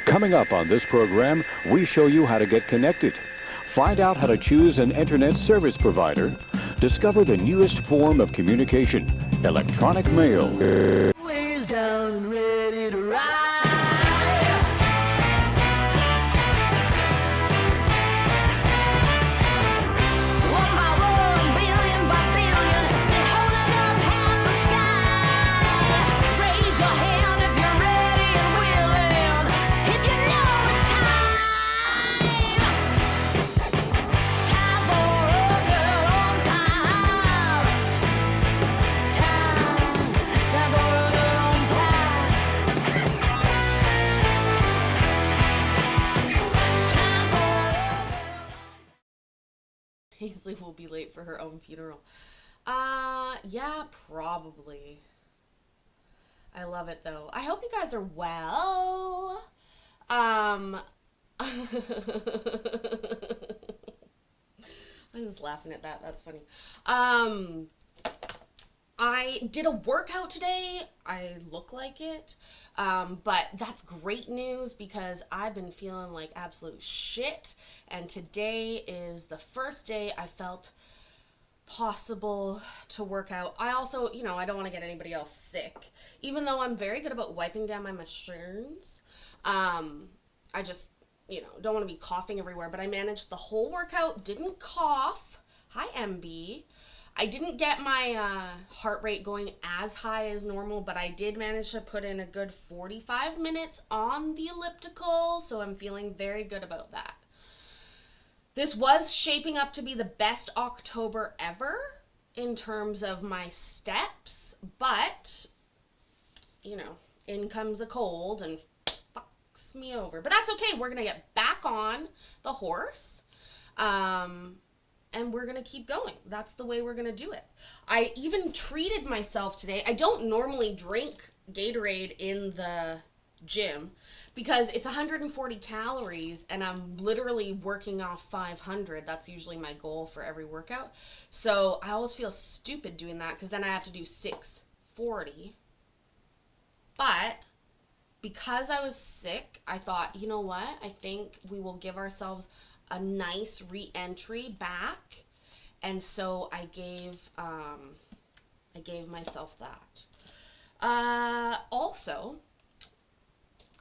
Coming up on this program, we show you how to get connected. Find out how to choose an internet service provider. Discover the newest form of communication, electronic mail. Ways down and ready to ride. One by one, billion by billion, they're holding up half the sky. Raise your hand if you're ready and willing, if you know it's time. Time for a girl on time. Time for a girl on time. Time for Paisley will be late for her own funeral. Yeah, probably. I love it though. I hope you guys are well. I'm just laughing at that. That's funny. I did a workout today. I look like it. But that's great news because I've been feeling like absolute shit. And today is the first day I felt possible to work out. I also, I don't want to get anybody else sick. Even though I'm very good about wiping down my machines. I just, don't want to be coughing everywhere. But I managed the whole workout, didn't cough. Hi, MB. I didn't get my heart rate going as high as normal, but I did manage to put in a good 45 minutes on the elliptical, so I'm feeling very good about that. This was shaping up to be the best October ever in terms of my steps, but, in comes a cold and fucks me over. But that's okay. We're going to get back on the horse. And we're going to keep going. That's the way we're going to do it. I even treated myself today. I don't normally drink Gatorade in the gym because it's 140 calories and I'm literally working off 500. That's usually my goal for every workout. So I always feel stupid doing that because then I have to do 640. But because I was sick, I thought, you know what? I think we will give ourselves a nice re-entry back, and so I gave myself that. Also,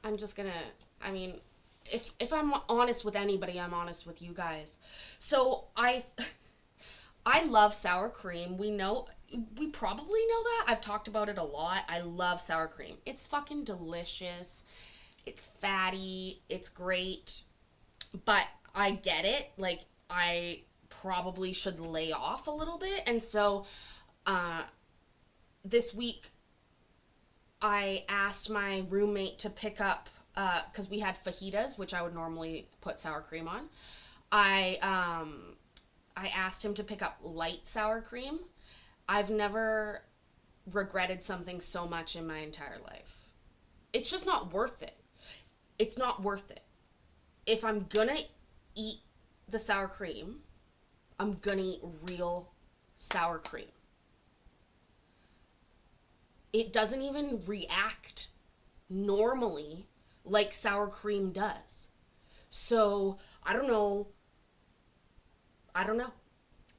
I'm just gonna, if I'm honest with anybody, I'm honest with you guys. So I love sour cream. We probably know that. I've talked about it a lot. I love sour cream. It's fucking delicious. It's fatty. It's great. But I get it. Like, I probably should lay off a little bit. And so, this week, I asked my roommate to pick up, because we had fajitas, which I would normally put sour cream on. I asked him to pick up light sour cream. I've never regretted something so much in my entire life. It's just not worth it. It's not worth it. If I'm gonna eat the sour cream, I'm gonna eat real sour cream. It doesn't even react normally like sour cream does. So, I don't know.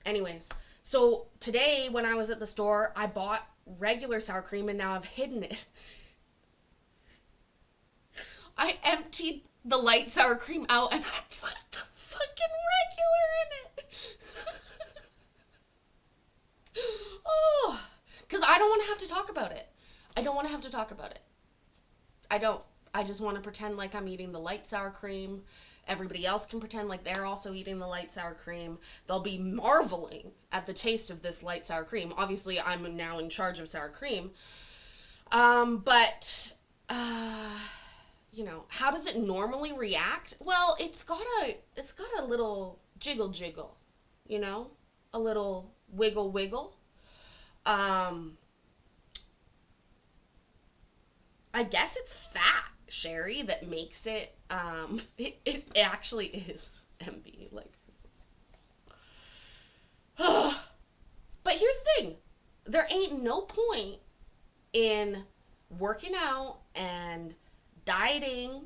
Anyways, so today when I was at the store, I bought regular sour cream and now I've hidden it. I emptied the light sour cream out and I put the fucking regular in it. Oh, because I don't want to have to talk about it. I just want to pretend like I'm eating the light sour cream. Everybody else can pretend like they're also eating the light sour cream. They'll be marveling at the taste of this light sour cream. Obviously, I'm now in charge of sour cream. How does it normally react? Well, it's got a little jiggle, a little wiggle. I guess it's fat, Sherry, that makes it, it actually is, MB, But here's the thing, there ain't no point in working out and dieting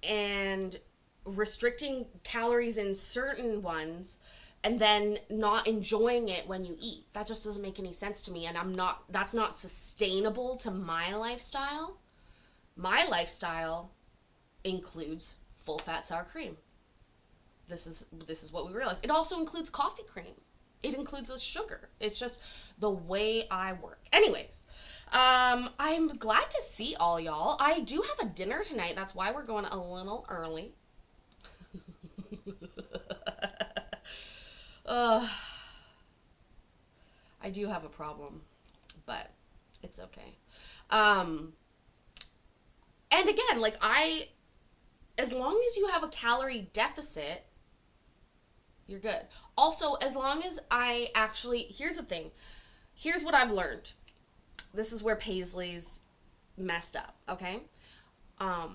and restricting calories in certain ones and then not enjoying it when you eat. That just doesn't make any sense to me, and that's not sustainable to my lifestyle. My lifestyle includes full fat sour cream. This is what we realize. It also includes coffee cream. It includes the sugar. It's just the way I work. Anyways, I'm glad to see all y'all. I do have a dinner tonight. That's why we're going a little early. I do have a problem, but it's okay. And again, like as long as you have a calorie deficit, you're good. Also, as long as here's the thing. Here's what I've learned. This is where Paisley's messed up, okay? A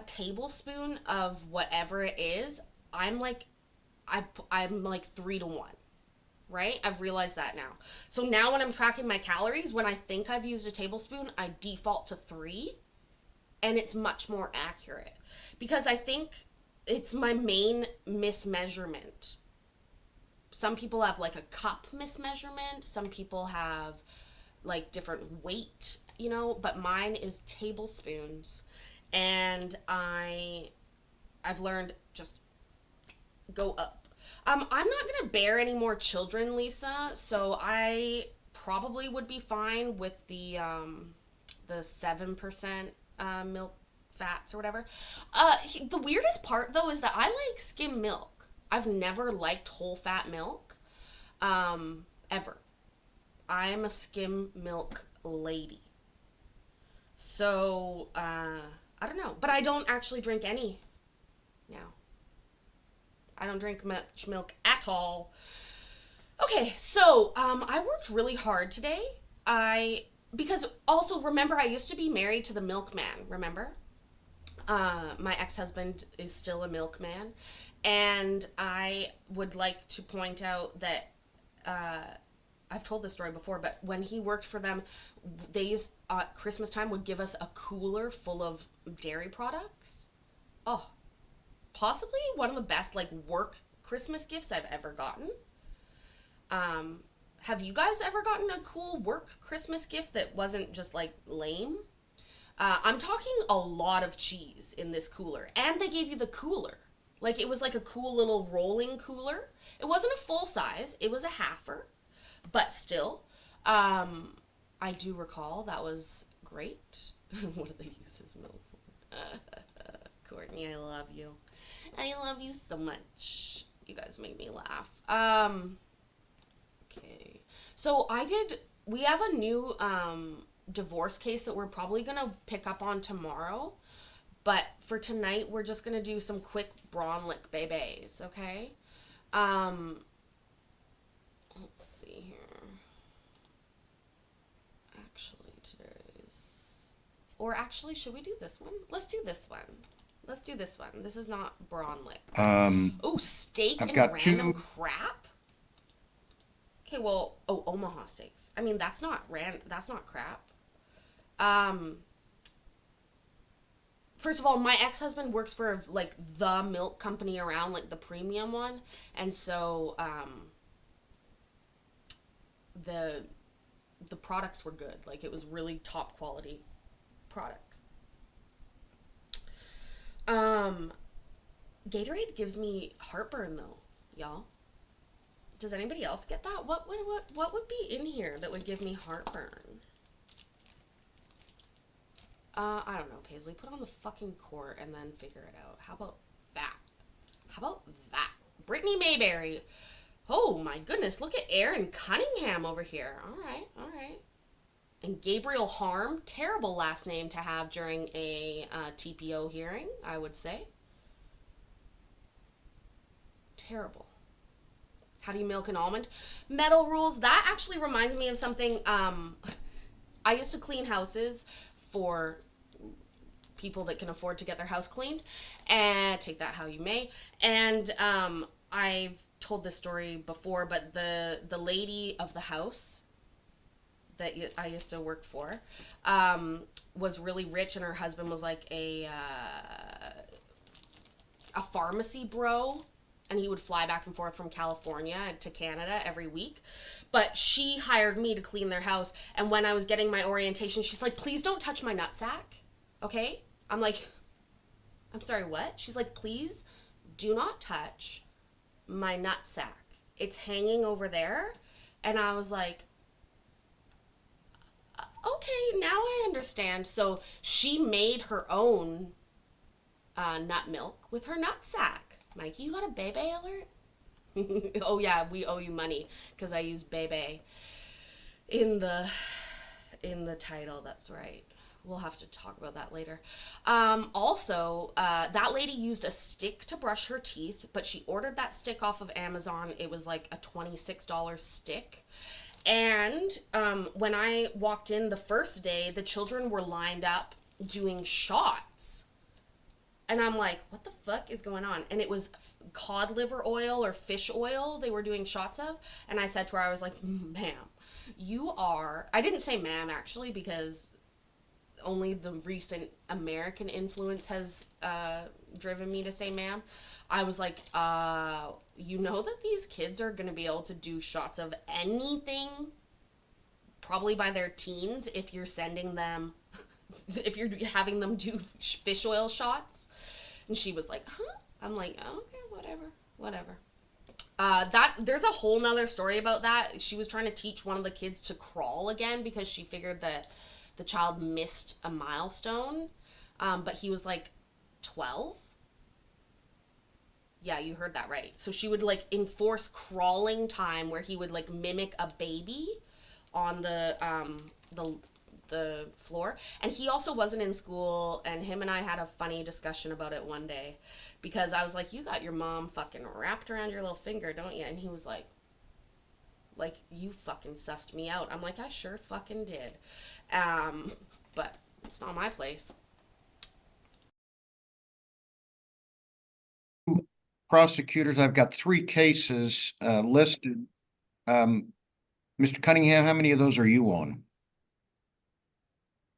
tablespoon of whatever it is, I'm like 3-to-1, right? I've realized that now. So now when I'm tracking my calories, when I think I've used a tablespoon, I default to 3, and it's much more accurate. Because I think it's my main mismeasurement. Some people have like a cup mismeasurement. Some people have like different weight, but mine is tablespoons. And I've learned just go up. I'm not gonna bear any more children, Lisa, so I probably would be fine with the 7% milk fats or whatever. The weirdest part though is that I like skim milk. I've never liked whole fat milk, ever. I am a skim milk lady. So, I don't know, but I don't actually drink any now. I don't drink much milk at all. Okay, so, I worked really hard today. Because also remember, I used to be married to the milkman, remember? My ex-husband is still a milkman, and I would like to point out that, I've told this story before, but when he worked for them, they used, Christmas time would give us a cooler full of dairy products. Oh, possibly one of the best, like, work Christmas gifts I've ever gotten. Have you guys ever gotten a cool work Christmas gift that wasn't just, like, lame? I'm talking a lot of cheese in this cooler, and they gave you the cooler. Like, it was like a cool little rolling cooler. It wasn't a full size, it was a halfer, but still, I do recall that was great. What did they use his milk for? Courtney, I love you. I love you so much. You guys make me laugh. Okay. So we have a new divorce case that we're probably going to pick up on tomorrow. But for tonight, we're just going to do some quick Braunlich Bay Bays, okay? Let's see here. Actually, should we do this one? Let's do this one. Let's do this one. This is not Braunlich. Oh, steak I've and got random 2. crap? Okay, well, Omaha steaks. I mean, that's not crap. First of all, my ex-husband works for, like, the milk company around, like, the premium one. And so, the products were good. Like, it was really top quality products. Gatorade gives me heartburn, though, y'all. Does anybody else get that? What would be in here that would give me heartburn? I don't know, Paisley. Put on the fucking court and then figure it out. How about that? Brittany Mayberry. Oh my goodness, look at Aaron Cunningham over here. All right. And Gabriel Harm. Terrible last name to have during a TPO hearing, I would say. Terrible. How do you milk an almond? Metal rules. That actually reminds me of something. I used to clean houses for people that can afford to get their house cleaned, and take that how you may. And I've told this story before, but the lady of the house that I used to work for was really rich, and her husband was like a pharmacy bro, and he would fly back and forth from California to Canada every week. But she hired me to clean their house, and when I was getting my orientation, she's like, "Please don't touch my nutsack, okay?" I'm like, "I'm sorry, what?" She's like, "Please do not touch my nutsack. It's hanging over there." And I was like, "Okay, now I understand." So she made her own nut milk with her nutsack. Mikey, you got a Bay Bay alert? Oh yeah, we owe you money because I use Bay Bay in the title. That's right. We'll have to talk about that later. Also, that lady used a stick to brush her teeth, but she ordered that stick off of Amazon. It was like a $26 stick. And when I walked in the first day, the children were lined up doing shots. And I'm like, what the fuck is going on? And it was cod liver oil or fish oil they were doing shots of. And I said to her, I was like, "Ma'am, you are..." I didn't say ma'am, actually, because only the recent American influence has driven me to say ma'am. I was like, you know that these kids are going to be able to do shots of anything probably by their teens if you're sending them, if you're having them do fish oil shots? And she was like, "Huh?" I'm like, "Oh, okay, whatever. There's a whole nother story about that. She was trying to teach one of the kids to crawl again because she figured that the child missed a milestone, but he was like 12. Yeah, you heard that right. So she would like enforce crawling time where he would like mimic a baby on the floor. And he also wasn't in school, and him and I had a funny discussion about it one day because I was like, "You got your mom fucking wrapped around your little finger, don't you?" And he was like, "You fucking sussed me out." I'm like, "I sure fucking did." But it's not my place. Prosecutors, I've got 3 cases listed. Mr. Cunningham, how many of those are you on?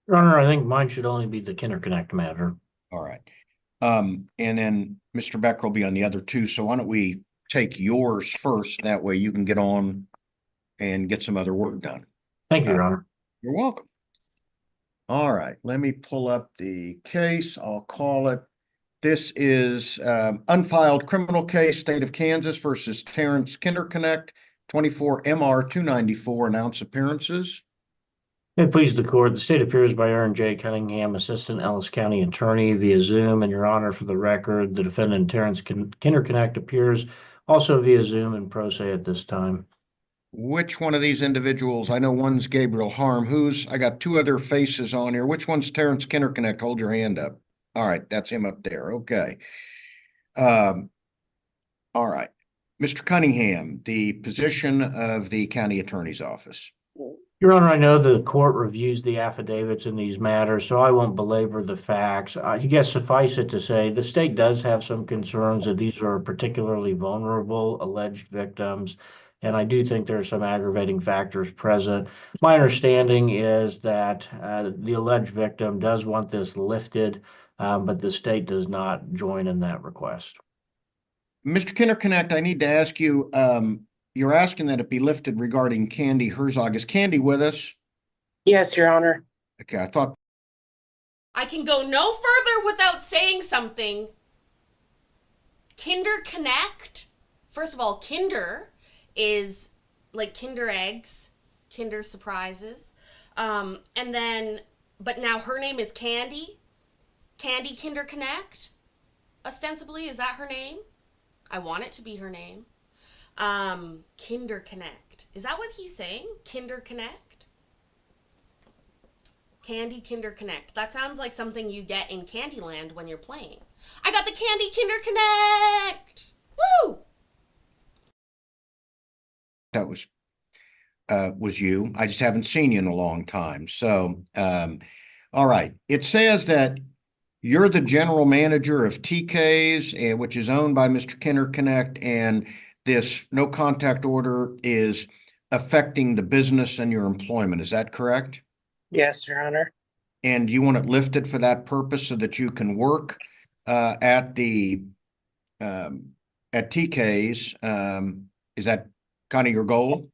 Your Honor, I think mine should only be the Kinderconnect matter. All right. And then Mr. Becker will be on the other 2. So why don't we take yours first? That way you can get on and get some other work done. Thank you, Your Honor. You're welcome. All right, let me pull up the case. I'll call it. This is unfiled criminal case, State of Kansas versus Terrence Kinderconnect, 24 MR 294, announce appearances. May it please the court, the state appears by Aaron J. Cunningham, Assistant Ellis County Attorney via Zoom. And Your Honor, for the record, the defendant Terrence Kinderconnect appears also via Zoom and pro se at this time. Which one of these individuals? I know one's Gabriel Harm. I got 2 other faces on here. Which one's Terrence Kinderconnect? Hold your hand up. All right, that's him up there. Okay. All right. Mr. Cunningham, the position of the county attorney's office. Your Honor, I know the court reviews the affidavits in these matters, so I won't belabor the facts. I guess suffice it to say, the state does have some concerns that these are particularly vulnerable alleged victims, and I do think there are some aggravating factors present. My understanding is that the alleged victim does want this lifted, but the state does not join in that request. Mr. Kinderconnect, I need to ask you, you're asking that it be lifted regarding Candy Herzog. Is Candy with us? Yes, Your Honor. Okay, I thought. I can go no further without saying something. Kinder Connect. First of all, Kinder is like Kinder eggs, Kinder surprises. And then, but now her name is Candy. Candy Kinder Connect. Ostensibly, is that her name? I want it to be her name. Kinder Connect. Is that what he's saying? Kinder Connect? Candy Kinder Connect. That sounds like something you get in Candyland when you're playing. I got the Candy Kinder Connect! Woo! That was you. I just haven't seen you in a long time. So, all right. It says that you're the general manager of TK's, which is owned by Mr. Kinderconnect, and this no contact order is affecting the business and your employment. Is that correct? Yes, Your Honor. And you want it lifted for that purpose so that you can work at the at TK's? Is that kind of your goal?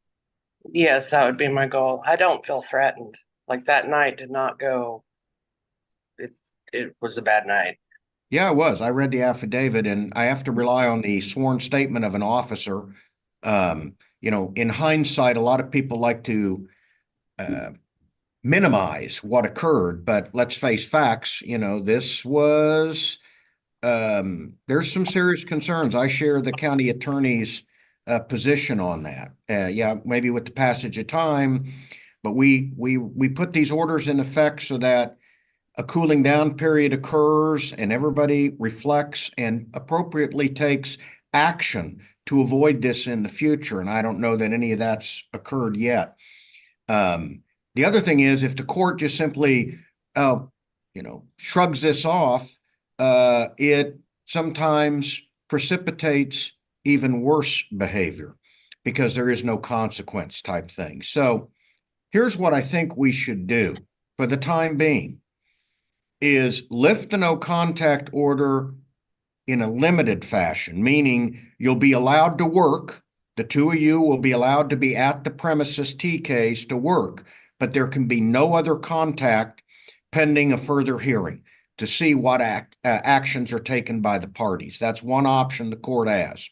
Yes, that would be my goal. I don't feel threatened. Like that night did not go. It was a bad night. Yeah, I was. I read the affidavit, and I have to rely on the sworn statement of an officer. In hindsight, a lot of people like to minimize what occurred, but let's face facts. This was there's some serious concerns. I share the county attorney's position on that. Yeah, maybe with the passage of time, but we put these orders in effect so that a cooling down period occurs and everybody reflects and appropriately takes action to avoid this in the future. And I don't know that any of that's occurred yet. The other thing is, if the court just simply, shrugs this off, it sometimes precipitates even worse behavior because there is no consequence type thing. So here's what I think we should do for the time being is lift the no contact order in a limited fashion, meaning you'll be allowed to work. The two of you will be allowed to be at the premises TKs to work, but there can be no other contact pending a further hearing to see what actions are taken by the parties. That's one option the court has.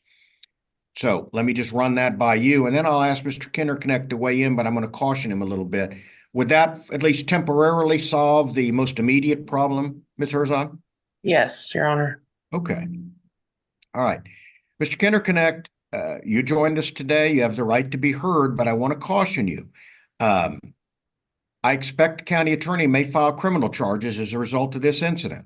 So let me just run that by you, and then I'll ask Mr. Kinderknecht to weigh in, but I'm going to caution him a little bit. Would that at least temporarily solve the most immediate problem, Ms. Herzog? Yes, Your Honor. Okay. All right. Mr. Kinderknecht, you joined us today. You have the right to be heard, but I want to caution you. I expect the county attorney may file criminal charges as a result of this incident,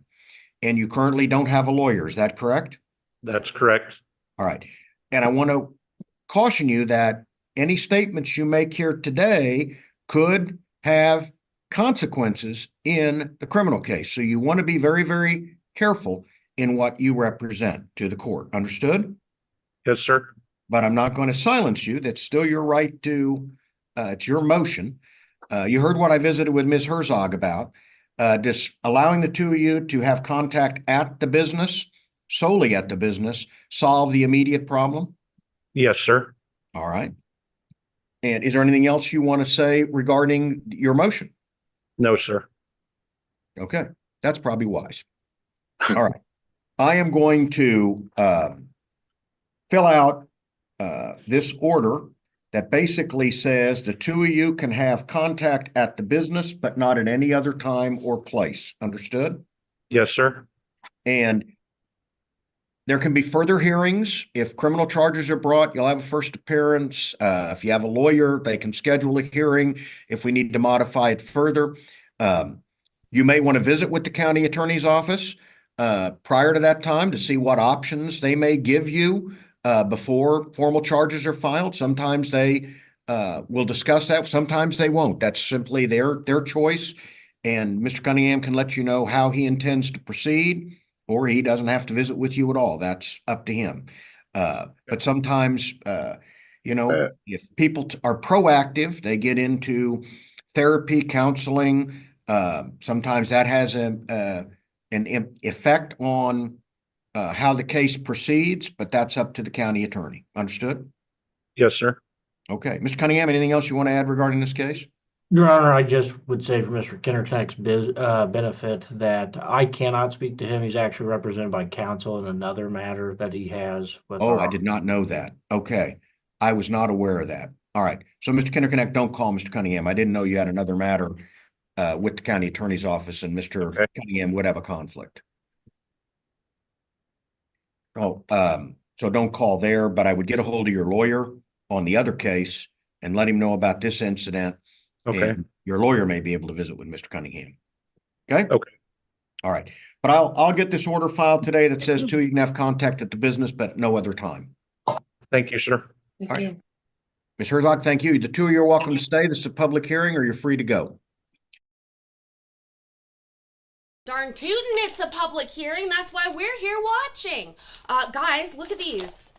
and you currently don't have a lawyer. Is that correct? That's correct. All right. And I want to caution you that any statements you make here today could have consequences in the criminal case. So you want to be very, very careful in what you represent to the court. Understood? Yes, sir. But I'm not going to silence you. That's still your right to, it's your motion. You heard what I visited with Ms. Herzog about, this allowing the two of you to have contact at the business, solely at the business, solve the immediate problem. Yes, sir. All right. And is there anything else you want to say regarding your motion? No, sir. Okay, that's probably wise. All right. I am going to fill out this order that basically says the two of you can have contact at the business, but not at any other time or place. Understood? Yes, sir. And there can be further hearings. If criminal charges are brought, you'll have a first appearance. If you have a lawyer, they can schedule a hearing if we need to modify it further. You may want to visit with the county attorney's office prior to that time to see what options they may give you before formal charges are filed. Sometimes they will discuss that. Sometimes they won't. That's simply their choice. And Mr. Cunningham can let you know how he intends to proceed, or he doesn't have to visit with you at all. That's up to him. But sometimes, if people are proactive, they get into therapy, counseling. Sometimes that has an effect on how the case proceeds, but that's up to the county attorney. Understood? Yes, sir. Okay. Mr. Cunningham, anything else you want to add regarding this case? Your Honor, I just would say for Mr. Kinnerknecht's benefit that I cannot speak to him. He's actually represented by counsel in another matter that he has with Oh, I did not know that. Okay. I was not aware of that. All right. So Mr. Kinderknecht, don't call Mr. Cunningham. I didn't know you had another matter with the county attorney's office, and Mr. Okay. Cunningham would have a conflict. Oh, so don't call there, but I would get a hold of your lawyer on the other case and let him know about this incident. Okay. And your lawyer may be able to visit with Mr. Cunningham. Okay? Okay. All right. But I'll get this order filed today that says you can have contact at the business, but no other time. Thank you, sir. Thank All right. you. Ms. Herzog, thank you. The two of you are welcome to stay. This is a public hearing, or you're free to go. Darn tootin', it's a public hearing. That's why we're here watching. Guys, look at these.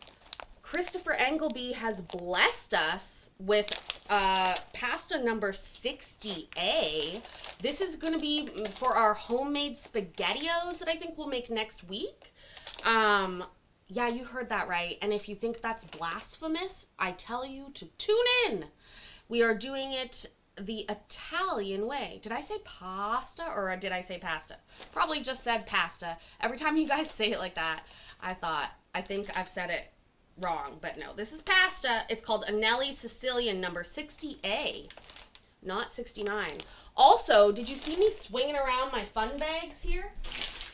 Christopher Engelby has blessed us with pasta number 60A. This is going to be for our homemade SpaghettiOs that I think we'll make next week. Yeah, you heard that right. And if you think that's blasphemous, I tell you to tune in. We are doing it the Italian way. Did I say pasta or did I say pasta? Probably just said pasta. Every time you guys say it like that, I think I've said it wrong, but no, this is pasta. It's called Anelli Sicilian number 60A, not 69. Also, did you see me swinging around my fun bags here?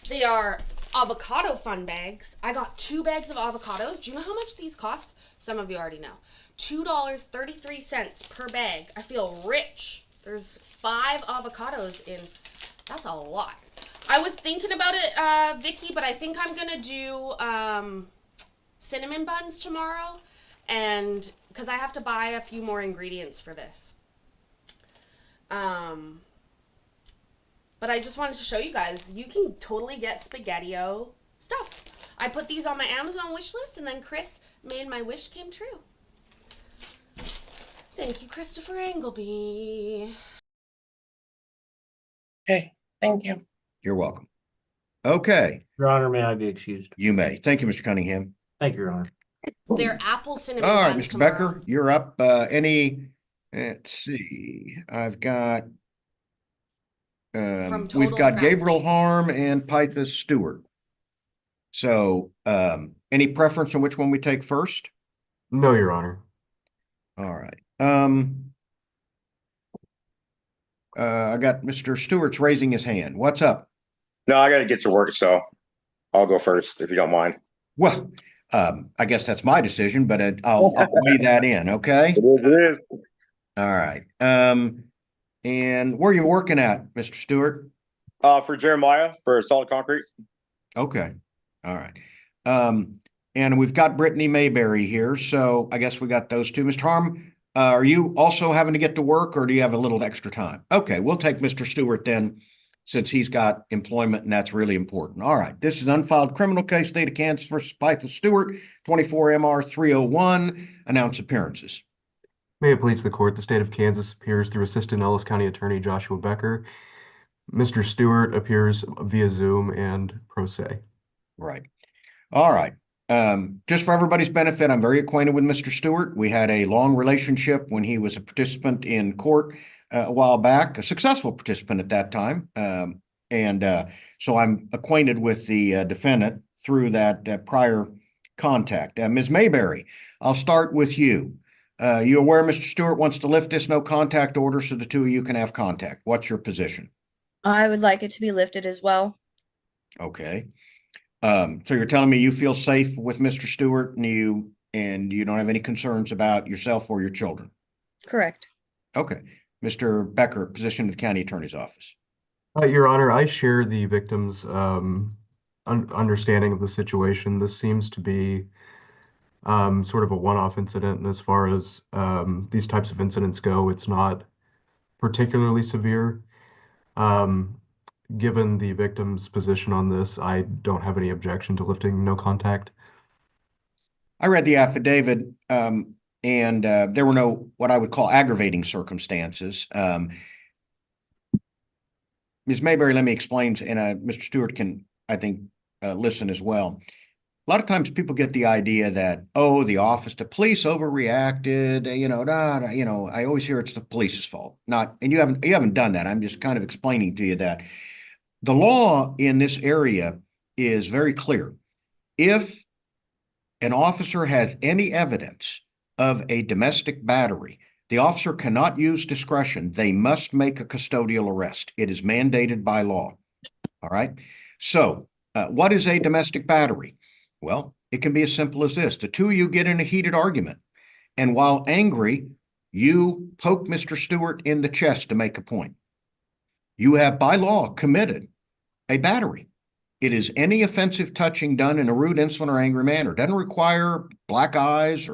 They are avocado fun bags. I got 2 bags of avocados. Do you know how much these cost? Some of you already know. $2.33 per bag. I feel rich. There's 5 avocados in. That's a lot. I was thinking about it, Vicky, but I think I'm gonna do cinnamon buns tomorrow, and because I have to buy a few more ingredients for this. But I just wanted to show you guys, you can totally get SpaghettiO stuff. I put these on my Amazon wish list, and then Chris made my wish came true. Thank you, Christopher Angleby. Okay, thank you. You're welcome. Okay, Your Honor, may I be excused? you may. Thank you, Mr. Cunningham. Thank you, Your Honor. They're apple cinnamon All right, buns Mr. tomorrow. Becker, you're up. Let's see. I've got, From we've Total got Scratch. Gabriel Harm and Pythas Stewart. So, any preference on which one we take first? No, Your Honor. All right. I got Mr. Stewart's raising his hand. What's up? No, I gotta get to work, so I'll go first if you don't mind. Well, I guess that's my decision, but I'll weigh that in, okay? It is. All right. And where are you working at, Mr. Stewart? For Jeremiah for solid concrete. Okay. All right. And we've got Brittany Mayberry here, so I guess we got those two. Mr. Harm, are you also having to get to work, or do you have a little extra time? Okay, we'll take Mr. Stewart then, since he's got employment, and that's really important. All right, this is an unfiled criminal case, State of Kansas versus Pythas Stewart, 24 MR 301. Announce appearances. May it please the court, the state of Kansas appears through Assistant Ellis County Attorney Joshua Becker. Mr. Stewart appears via Zoom and pro se. Right. All right. Just for everybody's benefit, I'm very acquainted with Mr. Stewart. We had a long relationship when he was a participant in court a while back, a successful participant at that time. So I'm acquainted with the defendant through that prior contact. Ms. Mayberry, I'll start with you. You aware Mr. Stewart wants to lift this no contact order so the two of you can have contact? What's your position? I would like it to be lifted as well. Okay. So you're telling me you feel safe with Mr. Stewart and you don't have any concerns about yourself or your children? Correct. Okay. Mr. Becker, position of the county attorney's office. Your Honor, I share the victim's understanding of the situation. This seems to be sort of a one-off incident, and as far as these types of incidents go, it's not particularly severe. Given the victim's position on this, I don't have any objection to lifting no contact. I read the affidavit, and there were no what I would call aggravating circumstances. Ms. Mayberry, let me explain, and Mr. Stewart can, I think, listen as well. A lot of times people get the idea that, oh, the police overreacted, I always hear it's the police's fault. Not, and you haven't done that. I'm just kind of explaining to you that the law in this area is very clear. If an officer has any evidence of a domestic battery, the officer cannot use discretion. They must make a custodial arrest. It is mandated by law. All right. So what is a domestic battery? Well, it can be as simple as this. The two of you get in a heated argument, and while angry, you poke Mr. Stewart in the chest to make a point. You have, by law, committed a battery. It is any offensive touching done in a rude, insolent, or angry manner. It doesn't require black eyes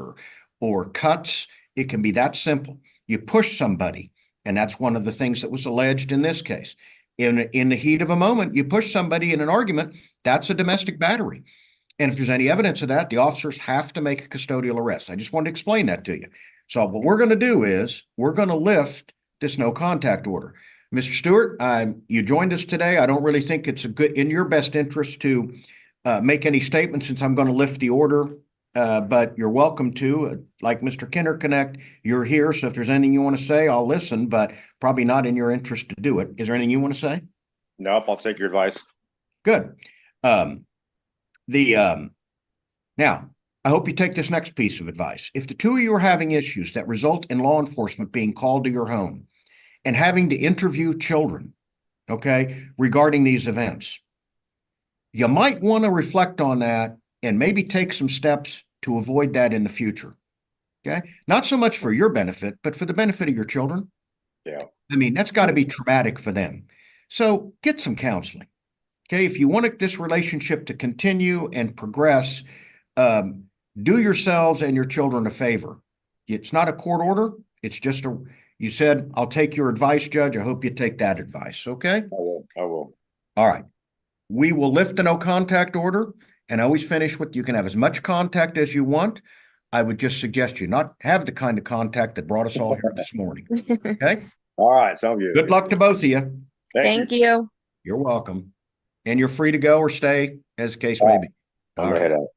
or cuts. It can be that simple. You push somebody, and that's one of the things that was alleged in this case. In the heat of a moment, you push somebody in an argument, that's a domestic battery. And if there's any evidence of that, the officers have to make a custodial arrest. I just wanted to explain that to you. So what we're going to do is we're going to lift this no contact order. Mr. Stewart, you joined us today. I don't really think it's in your best interest to make any statements since I'm going to lift the order. But you're welcome to, like Mr. Kinderconnect, you're here. So if there's anything you want to say, I'll listen, but probably not in your interest to do it. Is there anything you want to say? Nope, I'll take your advice. Good. Now, I hope you take this next piece of advice. If the two of you are having issues that result in law enforcement being called to your home and having to interview children, okay, regarding these events, you might want to reflect on that and maybe take some steps to avoid that in the future. Okay. Not so much for your benefit, but for the benefit of your children. Yeah. I mean, that's got to be traumatic for them. So get some counseling. Okay. If you want this relationship to continue and progress, do yourselves and your children a favor. It's not a court order. It's just you said, I'll take your advice, Judge. I hope you take that advice. Okay. I will. All right. We will lift the no contact order and always finish with you can have as much contact as you want. I would just suggest you not have the kind of contact that brought us all here this morning. Okay. All right. Sounds good. Good luck to both of you. Thank you. You're welcome. And you're free to go or stay as the case may be. I'm All gonna head right. out.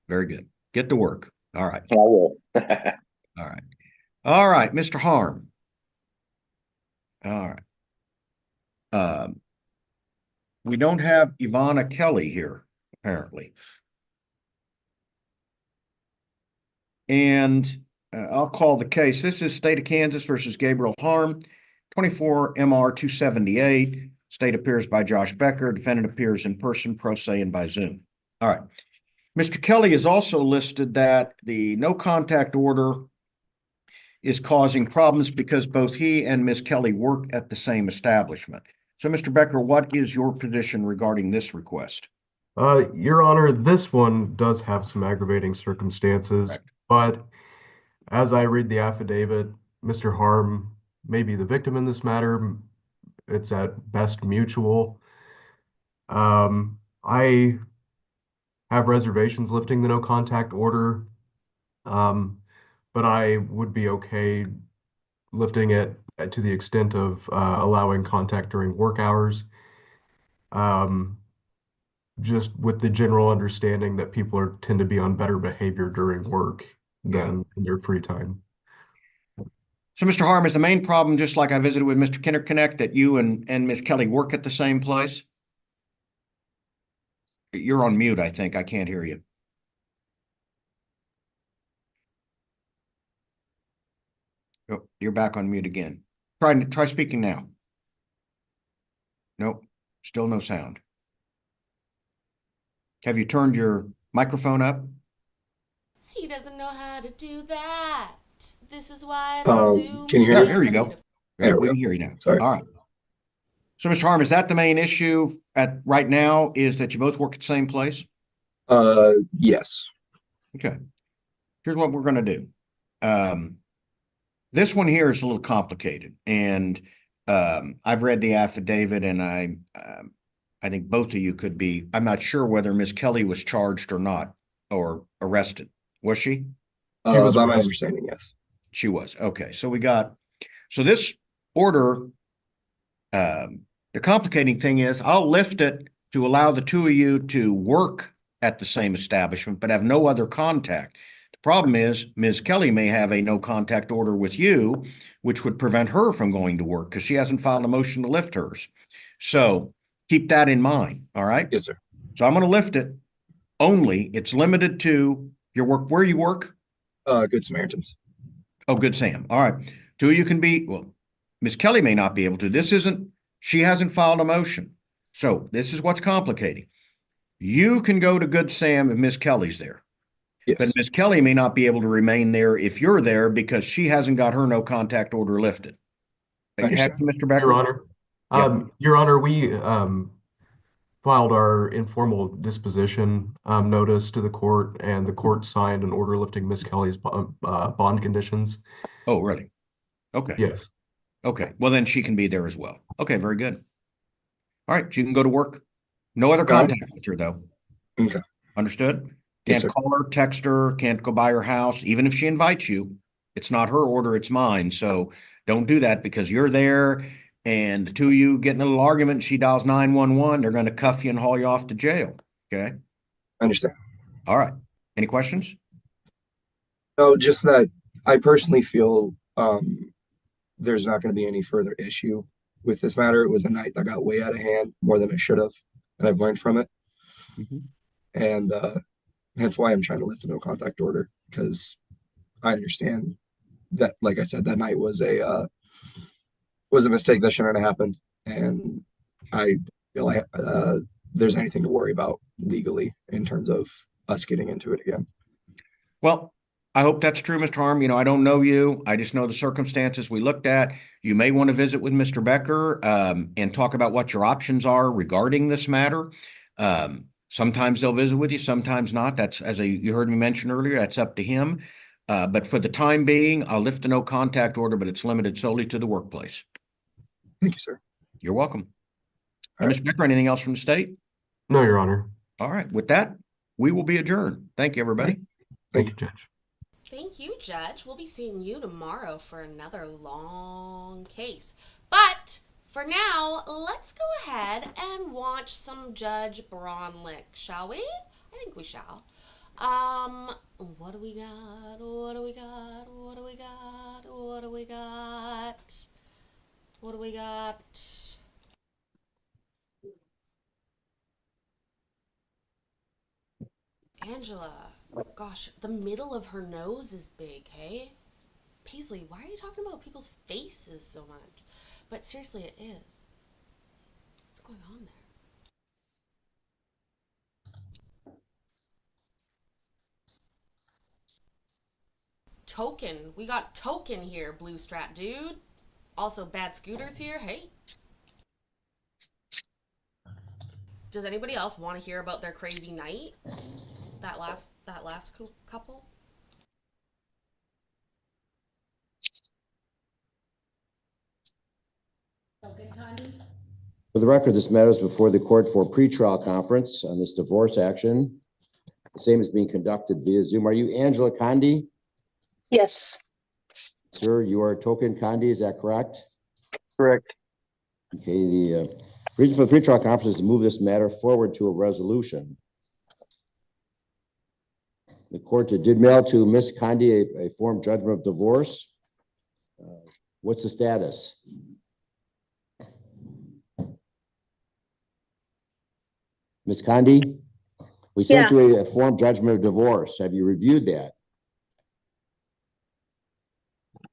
Very good. Get to work. All right. I will. All right. All right, Mr. Harm. All right. We don't have Ivana Kelly here, apparently. And I'll call the case. This is State of Kansas versus Gabriel Harm, 24 MR 278. State appears by Josh Becker. Defendant appears in person, pro se, and by Zoom. All right. Mr. Kelly has also listed that the no contact order is causing problems because both he and Ms. Kelly work at the same establishment. So, Mr. Becker, what is your position regarding this request? Your Honor, this one does have some aggravating circumstances, Correct. but as I read the affidavit, Mr. Harm may be the victim in this matter. It's at best mutual. I have reservations lifting the no contact order, but I would be okay lifting it to the extent of allowing contact during work hours. Just with the general understanding that people tend to be on better behavior during work than in their free time. So, Mr. Harm, is the main problem, just like I visited with Mr. Kinderconnect, that you and Ms. Kelly work at the same place? You're on mute, I think. I can't hear you. Oh, you're back on mute again. Try speaking now. Nope, still no sound. Have you turned your microphone up? He doesn't know how to do that. This is why can you hear me? Here you go. There We we can hear you now. Sorry. All right. So, Mr. Harm, is that the main issue right now, is that you both work at the same place? Yes. Okay. Here's what we're going to do. This one here is a little complicated, and I've read the affidavit, and I think both of you could be. I'm not sure whether Ms. Kelly was charged or not, or arrested. Was she? She was By my arrested. understanding, yes. She was. Okay. So this order, the complicating thing is I'll lift it to allow the two of you to work at the same establishment, but have no other contact. The problem is Ms. Kelly may have a no contact order with you, which would prevent her from going to work because she hasn't filed a motion to lift hers. So keep that in mind. All right. Yes, sir. So I'm going to lift it only. It's limited to your work, where you work. Good Samaritans. Oh, Good Sam. All right. Two of you can be, well, Ms. Kelly may not be able to. She hasn't filed a motion. So this is what's complicating. You can go to Good Sam if Ms. Kelly's there. Yes. But Ms. Kelly may not be able to remain there if you're there because she hasn't got her no contact order lifted. Understand. Mr. Becker? Your Honor, Yep. Your Honor, we filed our informal disposition notice to the court, and the court signed an order lifting Miss Kelly's bond conditions. Oh, really? Okay. Yes. Okay. Well, then she can be there as well. Okay, very good. All right, she can go to work. No other Got it. contact with her, though. Okay. Understood? Yes, Can't sir. call her, text her, can't go by her house, even if she invites you. It's not her order, it's mine. So don't do that because you're there and the two of you get in a little argument, she dials 911, they're going to cuff you and haul you off to jail. Okay. I understand. All right. Any questions? No, just that I personally feel there's not going to be any further issue with this matter. It was a night that got way out of hand more than it should have, and I've learned from it. And hence why I'm trying to lift a no contact order, because I understand that, like I said, that night was a mistake that shouldn't have happened, and I feel like there's anything to worry about legally in terms of us getting into it again. Well, I hope that's true, Mr. Harm. You know, I don't know you. I just know the circumstances we looked at. You may want to visit with Mr. Becker and talk about what your options are regarding this matter. Sometimes they'll visit with you, sometimes not. That's, as you heard me mention earlier, that's up to him. But for the time being, I'll lift a no contact order, but it's limited solely to the workplace. Thank you, sir. You're welcome. All right. Mr. Becker, anything else from the state? No, Your Honor. All right. With that, we will be adjourned. Thank you, everybody. Thank you, Judge. Thank you, Judge. We'll be seeing you tomorrow for another long case. But for now, let's go ahead and watch some Judge Braunlich, shall we? I think we shall. What do we got? What do we got? What do we got? What do we got? What do we got? Angela. Gosh, the middle of her nose is big, hey? Paisley, why are you talking about people's faces so much? But seriously, it is. What's going on there? Token. We got Token here, Blue Strat dude. Also, Bad Scooter's here. Hey. Does anybody else want to hear about their crazy night? That last couple? For the record, this matter is before the court for pretrial conference on this divorce action. The same is being conducted via Zoom. Are you Angela Condi? Yes. Sir, you are Token Condi, is that correct? Correct. Okay, the reason for the pretrial conference is to move this matter forward to a resolution. The court did mail to Ms. Condi a form judgment of divorce. What's the status? Ms. Condi, we sent you a form judgment of divorce. Have you reviewed that?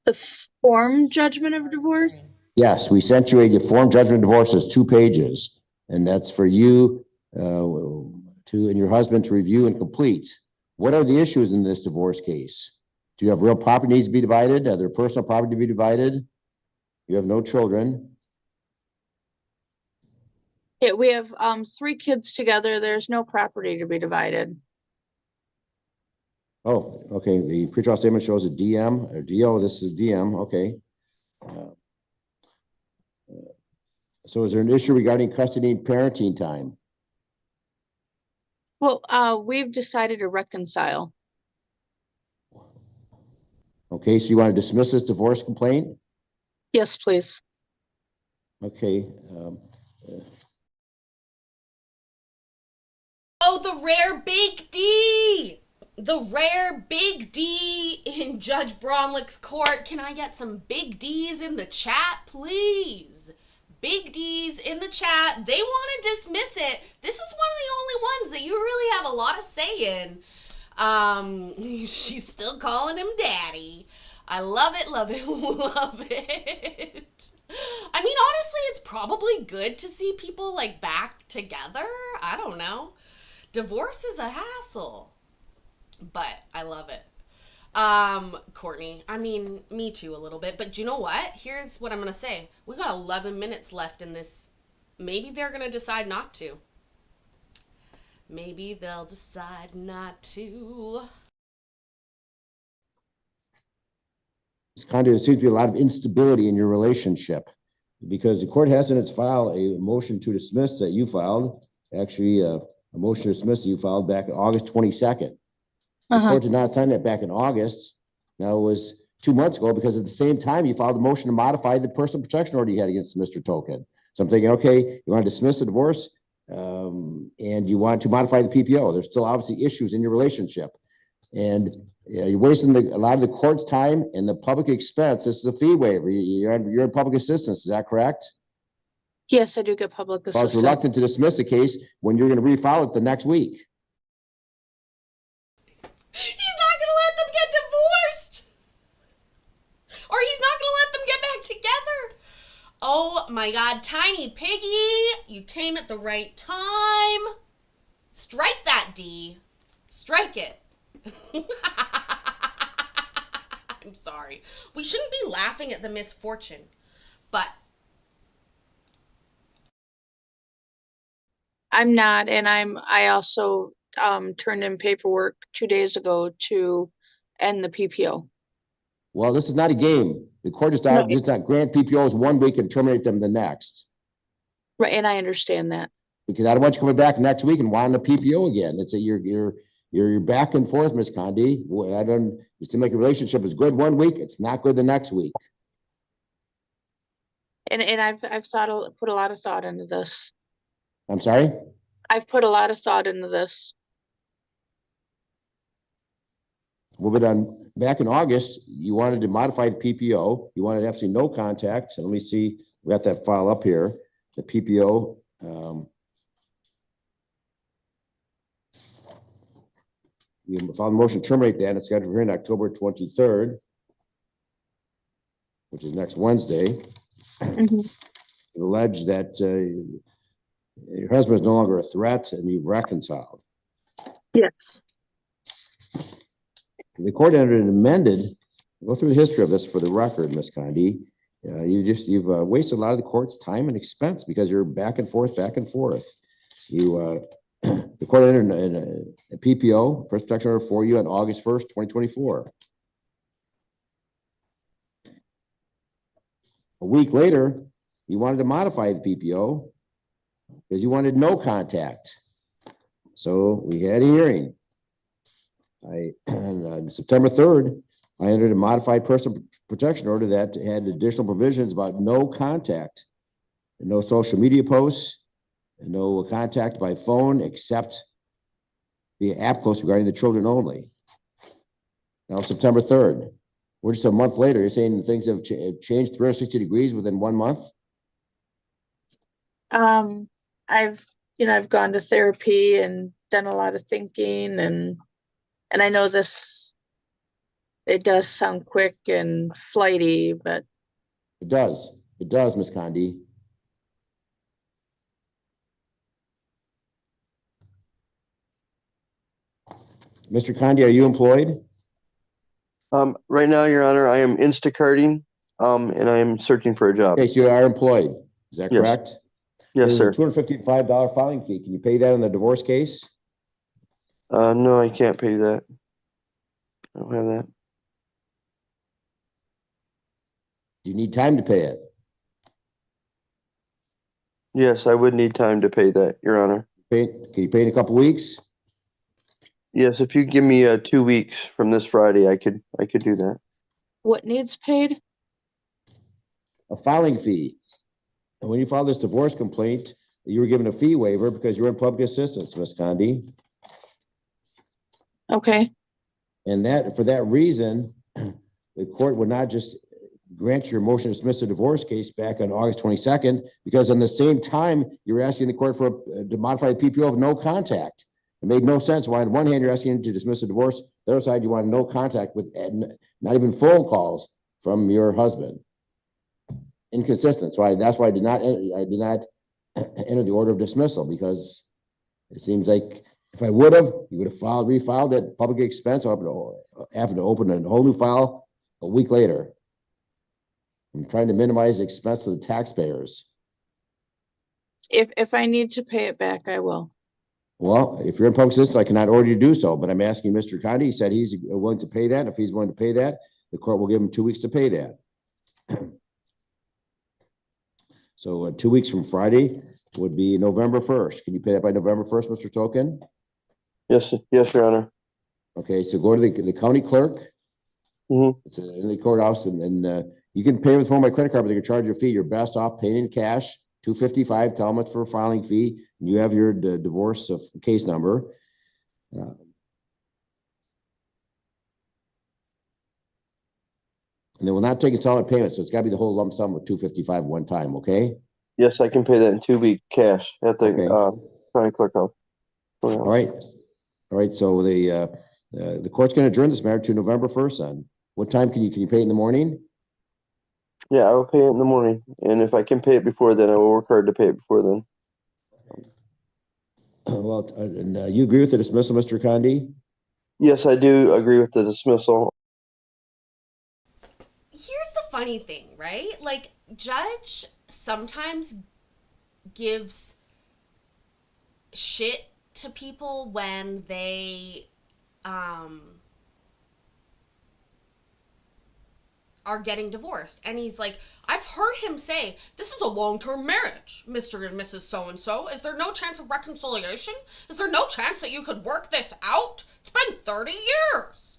The form judgment of divorce? Yes, we sent you a form judgment of divorce. It's 2 pages, and that's for you and your husband to review and complete. What are the issues in this divorce case? Do you have real property needs to be divided? Are there personal property to be divided? You have no children. Yeah, we have 3 kids together. There's no property to be divided. Oh, okay. The pretrial statement shows a DM or DO. This is DM. Okay. So is there an issue regarding custody and parenting time? Well, we've decided to reconcile. Okay, so you want to dismiss this divorce complaint? Yes, please. Okay. Oh, the rare Big D! The rare Big D in Judge Braunlich's court. Can I get some Big D's in the chat, please? Big D's in the chat. They want to dismiss it. This is one of the only ones that you really have a lot of say in. She's still calling him daddy. I love it, love it, love it. I mean, honestly, it's probably good to see people like back together. I don't know. Divorce is a hassle, but I love it. Courtney, I mean, me too a little bit, but you know what? Here's what I'm going to say. We got 11 minutes left in this. Maybe they're going to decide not to. Maybe they'll decide not to. It's kind of, there seems to be a lot of instability in your relationship because the court has in its file a motion to dismiss that you filed, actually a motion to dismiss that you filed back August 22nd. The court did not sign that back in August. Now it was 2 months ago, because at the same time, you filed a motion to modify the personal protection order you had against Mr. Token. So I'm thinking, okay, you want to dismiss the divorce, and you want to modify the PPO. There's still obviously issues in your relationship. And you're wasting a lot of the court's time and the public expense. This is a fee waiver. You're in public assistance. Is that correct? Yes, I do get public I was assistance. reluctant to dismiss the case when you're going to refile it the next week. He's not going to let them get divorced. Or he's not going to let them get back together. Oh my God, Tiny Piggy, you came at the right time. Strike that, D. Strike it. I'm sorry. We shouldn't be laughing at the misfortune, but I'm not, and I also turned in paperwork 2 days ago to end the PPO. Well, this is not a game. The court does not grant PPOs 1 week and terminate them the next. Right, and I understand that. Because I don't want you coming back next week and wanting a PPO again. It's a you're back and forth, Ms. Condi. You seem like a relationship is good 1 week, it's not good the next week. And I've put a lot of thought into this. I'm sorry? I've put a lot of thought into this. Well, but back in August, you wanted to modify the PPO. You wanted absolutely no contact. So let me see. We got that file up here. The PPO. You filed a motion to terminate that and it's scheduled for hearing October 23rd, which is next Wednesday. You allege that your husband is no longer a threat and you've reconciled. Yes. The court entered an amended, go through the history of this for the record, Ms. Condi. You've wasted a lot of the court's time and expense because you're back and forth. The court entered a PPO, personal protection order for you on August 1st, 2024. A week later, you wanted to modify the PPO because you wanted no contact. So we had a hearing. On September 3rd, I entered a modified personal protection order that had additional provisions about no contact, and no social media posts, and no contact by phone except via app close regarding the children only. Now, September 3rd, we're just a month later. You're saying things have changed 360 degrees within 1 month? I've gone to therapy and done a lot of thinking, and I know it does sound quick and flighty, but It does, Ms. Condi. Mr. Condi, are you employed? Right now, Your Honor, I am Instacarting, and I am searching for a job. Okay, so you are employed. Is that Yes. correct? Yes, sir. There's a $255 filing fee. Can you pay that on the divorce case? No, I can't pay that. I don't have that. Do you need time to pay it? Yes, I would need time to pay that, Your Honor. Can you pay in a couple weeks? Yes, if you give me 2 weeks from this Friday, I could do that. what needs paid? A filing fee. And when you filed this divorce complaint, you were given a fee waiver because you were in public assistance, Ms. Condi. Okay. And that, for that reason, the court would not just grant your motion to dismiss the divorce case back on August 22nd, because on the same time, you were asking the court to modify the PPO of no contact. It made no sense why on one hand, you're asking to dismiss the divorce, the other side, you want no contact with, not even phone calls from your husband. Inconsistent. So that's why I did not enter the order of dismissal, because it seems like if I would have, you would have refiled at public expense, having to open a whole new file a week later. I'm trying to minimize the expense to the taxpayers. If I need to pay it back, I will. Well, if you're in public assistance, I cannot order you to do so, but I'm asking Mr. Condi. He said he's willing to pay that. If he's willing to pay that, the court will give him 2 weeks to pay that. So 2 weeks from Friday would be November 1st. Can you pay that by November 1st, Mr. Token? Yes, Your Honor. Okay, so go to the county clerk Mhm. It's in the courthouse, and you can pay with phone by credit card, but they can charge you a fee. You're best off paying in cash, $255. Tell them it's for a filing fee. And you have your divorce case number. And they will not take installment payments, so it's got to be the whole lump sum of $255 one time. Okay. Yes, I can pay that in 2 week cash at the Okay. county clerk house. All right. All right. So the court's going to adjourn this matter to November 1st. Then, what time can you pay it in the morning? Yeah, I will pay it in the morning, and if I can pay it before then, I will work hard to pay it before then. Well, and you agree with the dismissal, Mr. Condi? Yes, I do agree with the dismissal. Here's the funny thing, right? Like, Judge sometimes gives shit to people when they are getting divorced. And he's like, I've heard him say, this is a long-term marriage, Mr. and Mrs. So-and-so. Is there no chance of reconciliation? Is there no chance that you could work this out? It's been 30 years.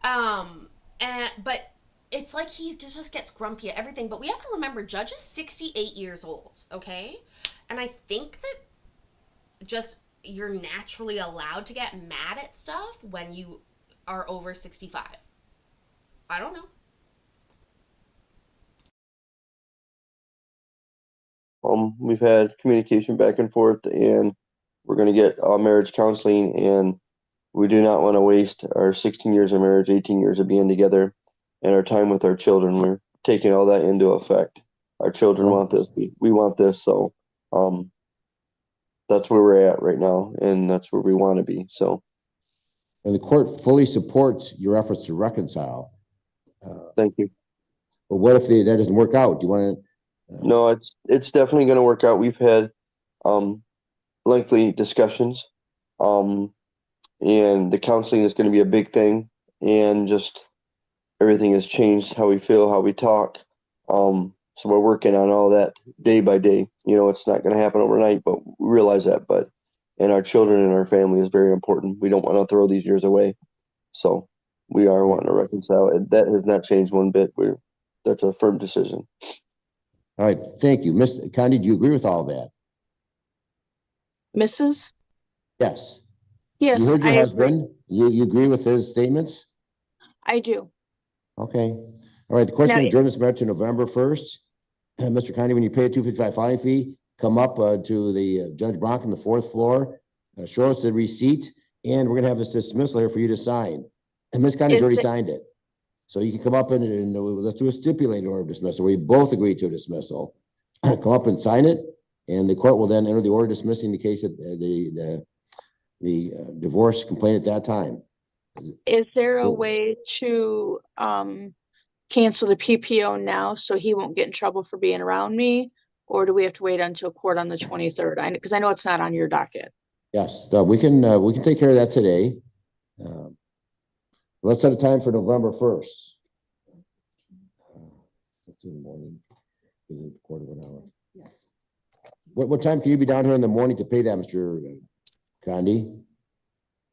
But it's like he just gets grumpy at everything. But we have to remember, Judge is 68 years old, okay? And I think that just you're naturally allowed to get mad at stuff when you are over 65. I don't know. We've had communication back and forth, and we're going to get marriage counseling, and we do not want to waste our 16 years of marriage, 18 years of being together, and our time with our children. We're taking all that into effect. Our children want this. We want this. So that's where we're at right now, and that's where we want to be. So. And the court fully supports your efforts to reconcile. Thank you. But what if that doesn't work out? Do you want to? No, it's definitely going to work out. We've had lengthy discussions, and the counseling is going to be a big thing, and just everything has changed, how we feel, how we talk. So we're working on all that day by day. You know, it's not going to happen overnight, but we realize that. But and our children and our family is very important. We don't want to throw these years away, so we are wanting to reconcile. And that has not changed one bit. That's a firm decision. All right, thank you. Ms. Condi, do you agree with all that? Mrs.? Yes. Yes, You heard your I husband. You agree with his statements? I do. Okay. All right, the court's Now, going to adjourn this matter to November 1st. Mr. Condi, when you pay a $255 filing fee, come up to the Judge Bronk on the 4th floor, show us the receipt, and we're going to have this dismissal here for you to sign. And Ms. Condi's already signed it. So you can come up and let's do a stipulated order of dismissal where you both agree to a dismissal. Come up and sign it, and the court will then enter the order dismissing the case of the divorce complaint at that time. is there a So- way to cancel the PPO now so he won't get in trouble for being around me? Or do we have to wait until court on the 23rd? Because I know it's not on your docket. Yes, we can take care of that today. Let's set a time for November 1st. Let's do the morning. Is it a quarter of an hour? Yes. What time can you be down here in the morning to pay that, Mr. Condi?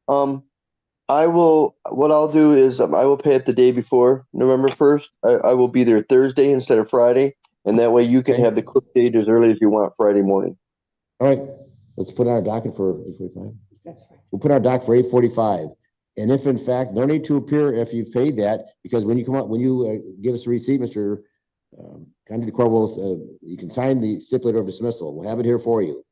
What I'll do is I will pay it the day before November 1st. I will be there Thursday instead of Friday, and that way you can have the clip date as early as you want Friday morning. All right, let's put our docket for 8:45. That's fine. We'll put our docket for 8:45. And if in fact, no need to appear if you've paid that, because when you come up, when you give us a receipt, Mr. Condi, the court will, you can sign the stipulated order of dismissal. We'll have it here for you.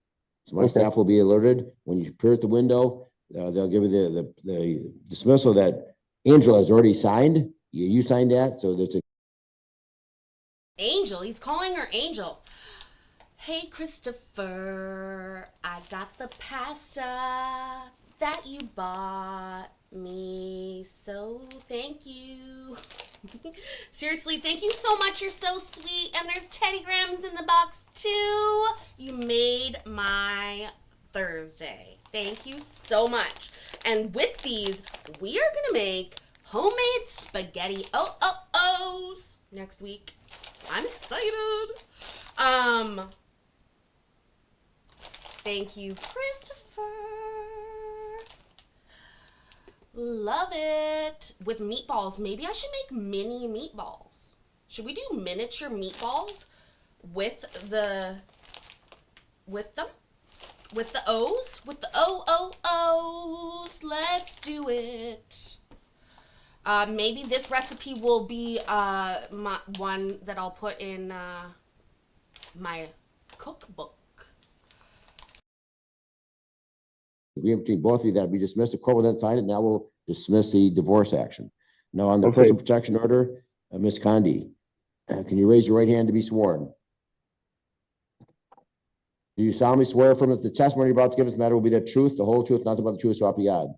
So my staff will be alerted when you appear at the window. They'll give you the dismissal that Angel has already signed. You signed that, so there's a Angel, he's calling her Angel. Hey, Christopher, I got the pasta that you bought me, so thank you. Seriously, thank you so much. You're so sweet. And there's Teddy Grahams in the box too. You made my Thursday. Thank you so much. And with these, we are gonna make homemade spaghetti O's next week. I'm excited. Thank you, Christopher. Love it. With meatballs. Maybe I should make mini meatballs. Should we do miniature meatballs with them? With the O's? With the O's. Let's do it. Maybe this recipe will be one that I'll put in my cookbook. Agreement between both of you that we dismiss the court will then sign it. Now we'll dismiss the divorce action. Now on the personal protection order, Ms. Condi, can you raise your right hand to be sworn? Do you solemnly swear from the testimony you're about to give this matter will be the truth, the whole truth, nothing but the truth, so help you God?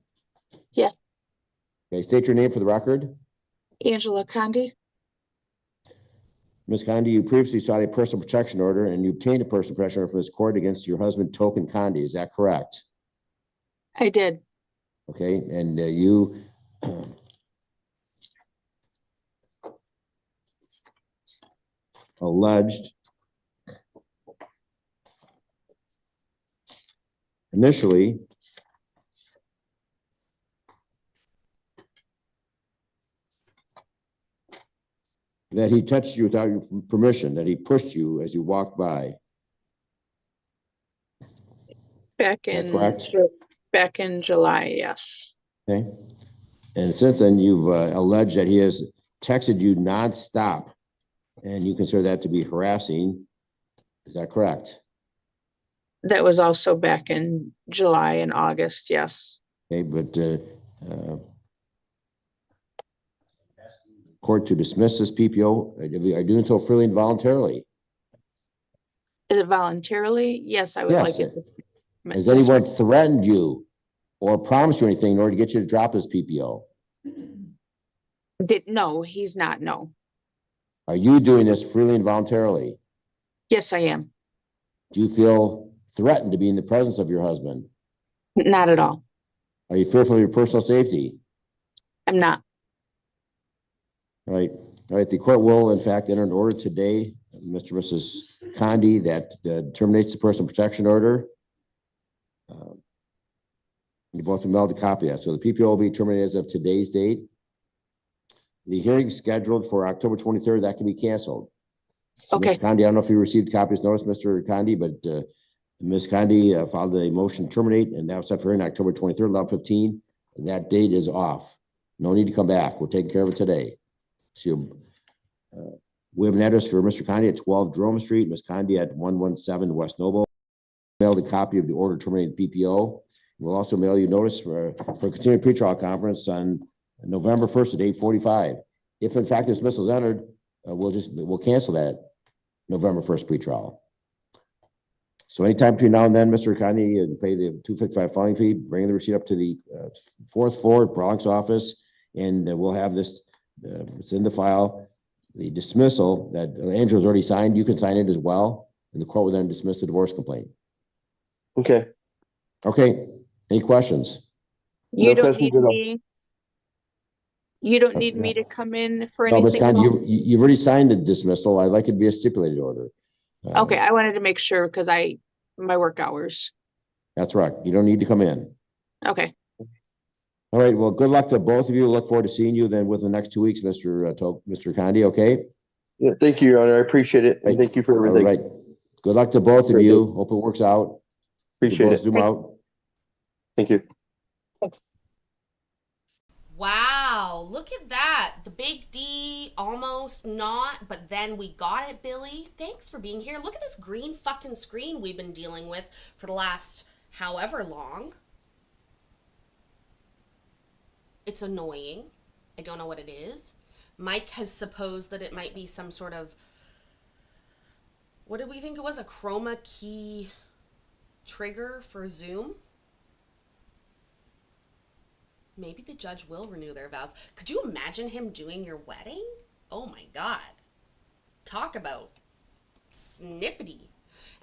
Yes. Okay, state your name for the record. Angela Condi. Ms. Condi, you previously sought a personal protection order and you obtained a personal protection order from this court against your husband, Token Condi. Is that correct? I did. Okay, and you alleged initially that he touched you without your permission, that he pushed you as you walked by. Back in July, yes. Okay. And since then, you've alleged that he has texted you nonstop, and you consider that to be harassing. Is that correct? That was also back in July and August, yes. Okay, but court to dismiss this PPO, are you doing so freely and voluntarily? Is it voluntarily? Yes, I would Yes. like it. Has anyone threatened you or promised you anything in order to get you to drop this PPO? No, he's not, no. Are you doing this freely and voluntarily? Yes, I am. Do you feel threatened to be in the presence of your husband? Not at all. Are you fearful of your personal safety? I'm not. All right. All right. The court will, in fact, enter an order today, Mr. and Mrs. Condi, that terminates the personal protection order. You both mailed a copy of that. So the PPO will be terminated as of today's date. The hearing scheduled for October 23rd, that can be canceled. So Okay. Mr. Condi, I don't know if you received copies notice, Mr. Condi, but Ms. Condi filed a motion to terminate, and that was set for hearing October 23rd, 11:15. And that date is off. No need to come back. We're taking care of it today. So we have an address for Mr. Condi at 12 Jerome Street, Ms. Condi at 117 West Noble. Mailed a copy of the order terminating PPO. We'll also mail you notice for a continued pretrial conference on November 1st at 8:45. If in fact dismissal is entered, we'll cancel that November 1st pretrial. So anytime between now and then, Mr. Condi, you pay the $255 filing fee, bring the receipt up to the 4th floor at Braunlich's office, and we'll have this, it's in the file. The dismissal that Angela's already signed, you can sign it as well, and the court will then dismiss the divorce complaint. Okay. Okay, any questions? You No don't need questions at all. me. You don't need me to come in for No, Ms. anything. Condi, you've already signed the dismissal. I'd like it to be a stipulated order. Okay, I wanted to make sure because my work hours. That's right. You don't need to come in. Okay. All right, well, good luck to both of you. Look forward to seeing you then within the next 2 weeks, Mr. Condi, okay? Yeah, thank you, Your Honor. I appreciate it. And thank you for everything. All right. Good luck to both of you. Hope it works out. Appreciate it. Zoom out. Thank you. Wow, look at that. The big D, almost not, but then we got it, Billy. Thanks for being here. Look at this green fucking screen we've been dealing with for the last however long. It's annoying. I don't know what it is. Mike has supposed that it might be some sort of, what did we think it was? A chroma key trigger for Zoom? Maybe the judge will renew their vows. Could you imagine him doing your wedding? Oh my God. Talk about snippety.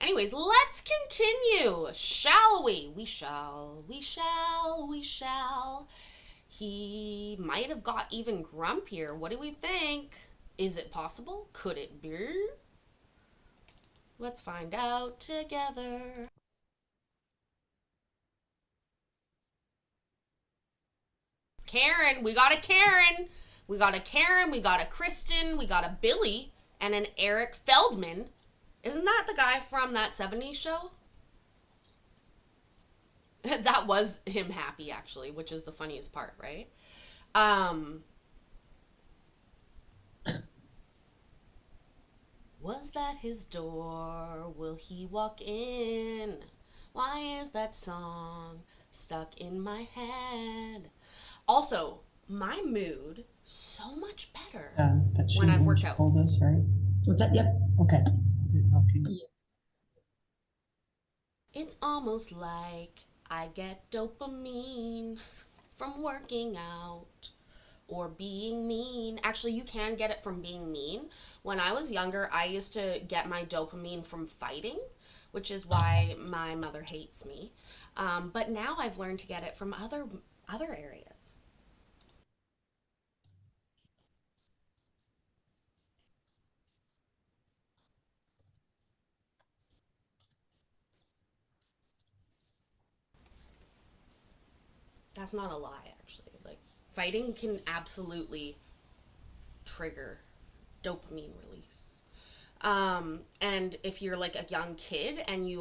Anyways, let's continue. Shall we? We shall. He might have got even grumpier. What do we think? Is it possible? Could it be? Let's find out together. Karen. We got a Karen. We got a Karen. We got a Kristen. We got a Billy and an Eric Feldman. Isn't that the guy from that 70s show? That was him happy, actually, which is the funniest part, right? Was that his door? Will he walk in? Why is that song stuck in my head? Also, my mood so much better when I've worked out. Told us, right? What's that? Yep. Okay. Didn't know if you- It's almost like I get dopamine from working out or being mean. Actually, you can get it from being mean. When I was younger, I used to get my dopamine from fighting, which is why my mother hates me. But now I've learned to get it from other areas. That's not a lie, actually. Like, fighting can absolutely trigger dopamine release. And if you're like a young kid and you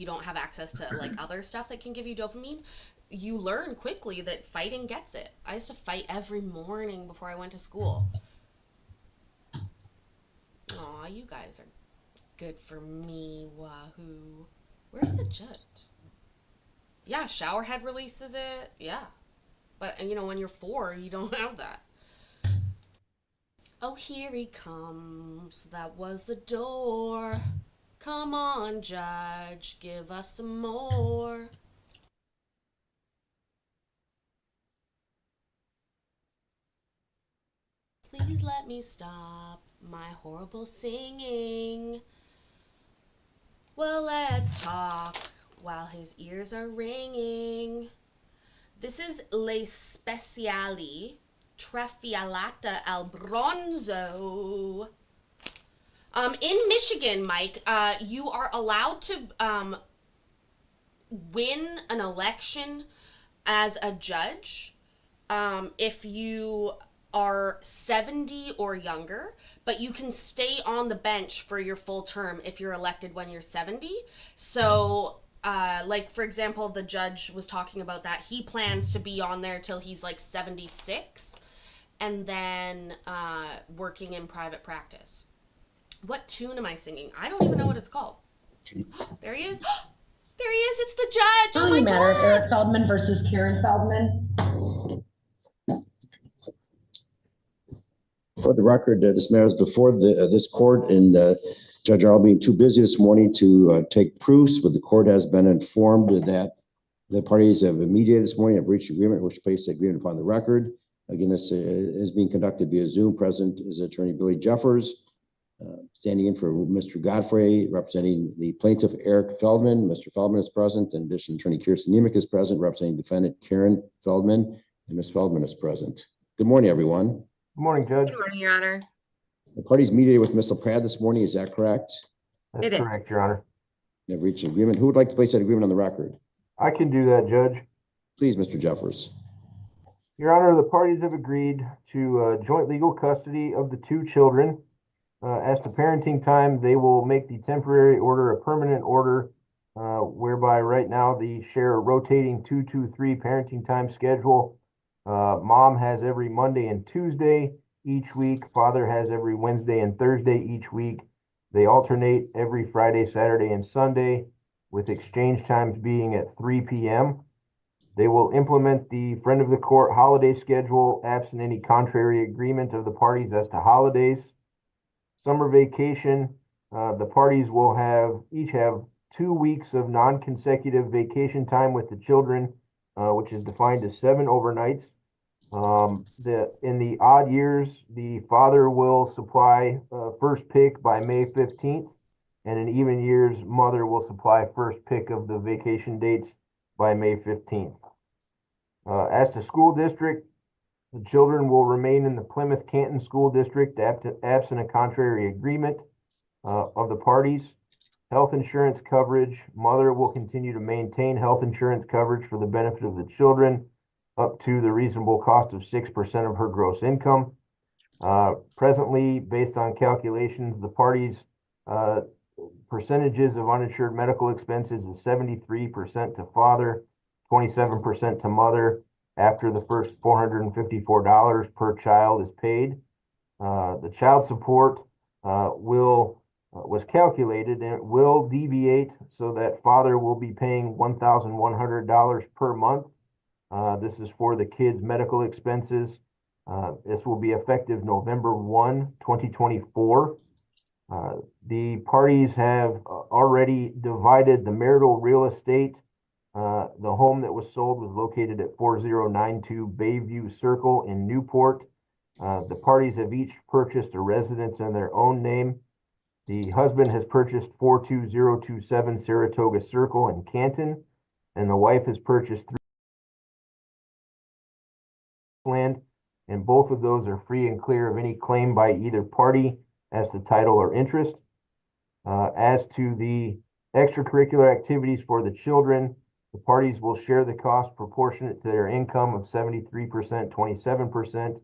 don't have access to like other stuff that can give you dopamine, you learn quickly that fighting gets it. I used to fight every morning before I went to school. Aw, you guys are good for me, wahoo. Where's the judge? Yeah, showerhead releases it. Yeah. But, you know, when you're 4, you don't have that. Oh, here he comes. That was the door. Come on, Judge. Give us some more. Please let me stop my horrible singing. Well, let's talk while his ears are ringing. This is Le Speciali Trafialata al Bronzo. In Michigan, Mike, you are allowed to win an election as a judge if you are 70 or younger, but you can stay on the bench for your full term if you're elected when you're 70. So, like, for example, the judge was talking about that. He plans to be on there till he's like 76 and then working in private practice. What tune am I singing? I don't even know what it's called. There he is. There he is. It's the judge. Oh my matter God. Eric Feldman versus Karen Feldman. For the record, this matter is before this court, and Judge Arl being too busy this morning to take proofs, but the court has been informed that the parties have mediated this morning, have reached agreement, which placed the agreement upon the record. Again, this is being conducted via Zoom. Present is Attorney Billy Jeffers, standing in for Mr. Godfrey, representing the plaintiff Eric Feldman. Mr. Feldman is present. In addition, Attorney Kirsten Nemec is present, representing defendant Karen Feldman, and Ms. Feldman is present. Good morning, everyone. Good morning, Judge. Good morning, Your Honor. The parties mediated with Ms. LaPrade this morning. Is that correct? That's correct, Your Honor. They've reached an agreement. Who would like to place that agreement on the record? I can do that, Judge. Please, Mr. Jeffers. Your Honor, the parties have agreed to joint legal custody of the 2 children. As to parenting time, they will make the temporary order a permanent order, whereby right now they share a rotating 2-2-3 parenting time schedule. Mom has every Monday and Tuesday each week. Father has every Wednesday and Thursday each week. They alternate every Friday, Saturday, and Sunday, with exchange times being at 3 p.m. They will implement the friend of the court holiday schedule, absent any contrary agreement of the parties as to holidays. Summer vacation, the parties will each have 2 weeks of non-consecutive vacation time with the children, which is defined as 7 overnights. In the odd years, the father will supply first pick by May 15th, and in even years, mother will supply first pick of the vacation dates by May 15th. As to school district, the children will remain in the Plymouth Canton School District absent a contrary agreement of the parties. Health insurance coverage, mother will continue to maintain health insurance coverage for the benefit of the children. up to the reasonable cost of 6% of her gross income. Presently, based on calculations, the parties' percentages of uninsured medical expenses is 73% to father, 27% to mother, after the first $454 per child is paid. The child support was calculated, and it will deviate so that father will be paying $1,100 per month. This is for the kids' medical expenses. This will be effective November 1, 2024. The parties have already divided the marital real estate. The home that was sold was located at 4092 Bayview Circle in Newport. The parties have each purchased a residence in their own name. The husband has purchased 42027 Saratoga Circle in Canton, and the wife has purchased 3 land, and both of those are free and clear of any claim by either party as to title or interest. As to the extracurricular activities for the children, the parties will share the cost proportionate to their income of 73%, 27%.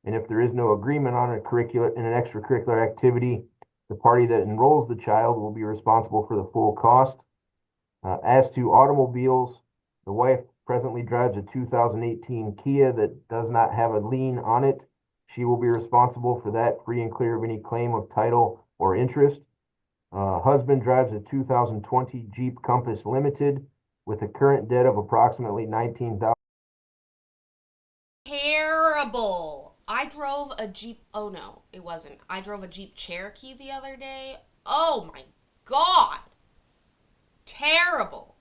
And if there is no agreement on an extracurricular activity, the party that enrolls the child will be responsible for the full cost. As to automobiles, the wife presently drives a 2018 Kia that does not have a lien on it. She will be responsible for that, free and clear of any claim of title or interest. Husband drives a 2020 Jeep Compass Limited with a current debt of approximately $19,000. Terrible. I drove a Jeep. Oh no, it wasn't. I drove a Jeep Cherokee the other day. Oh my God. Terrible.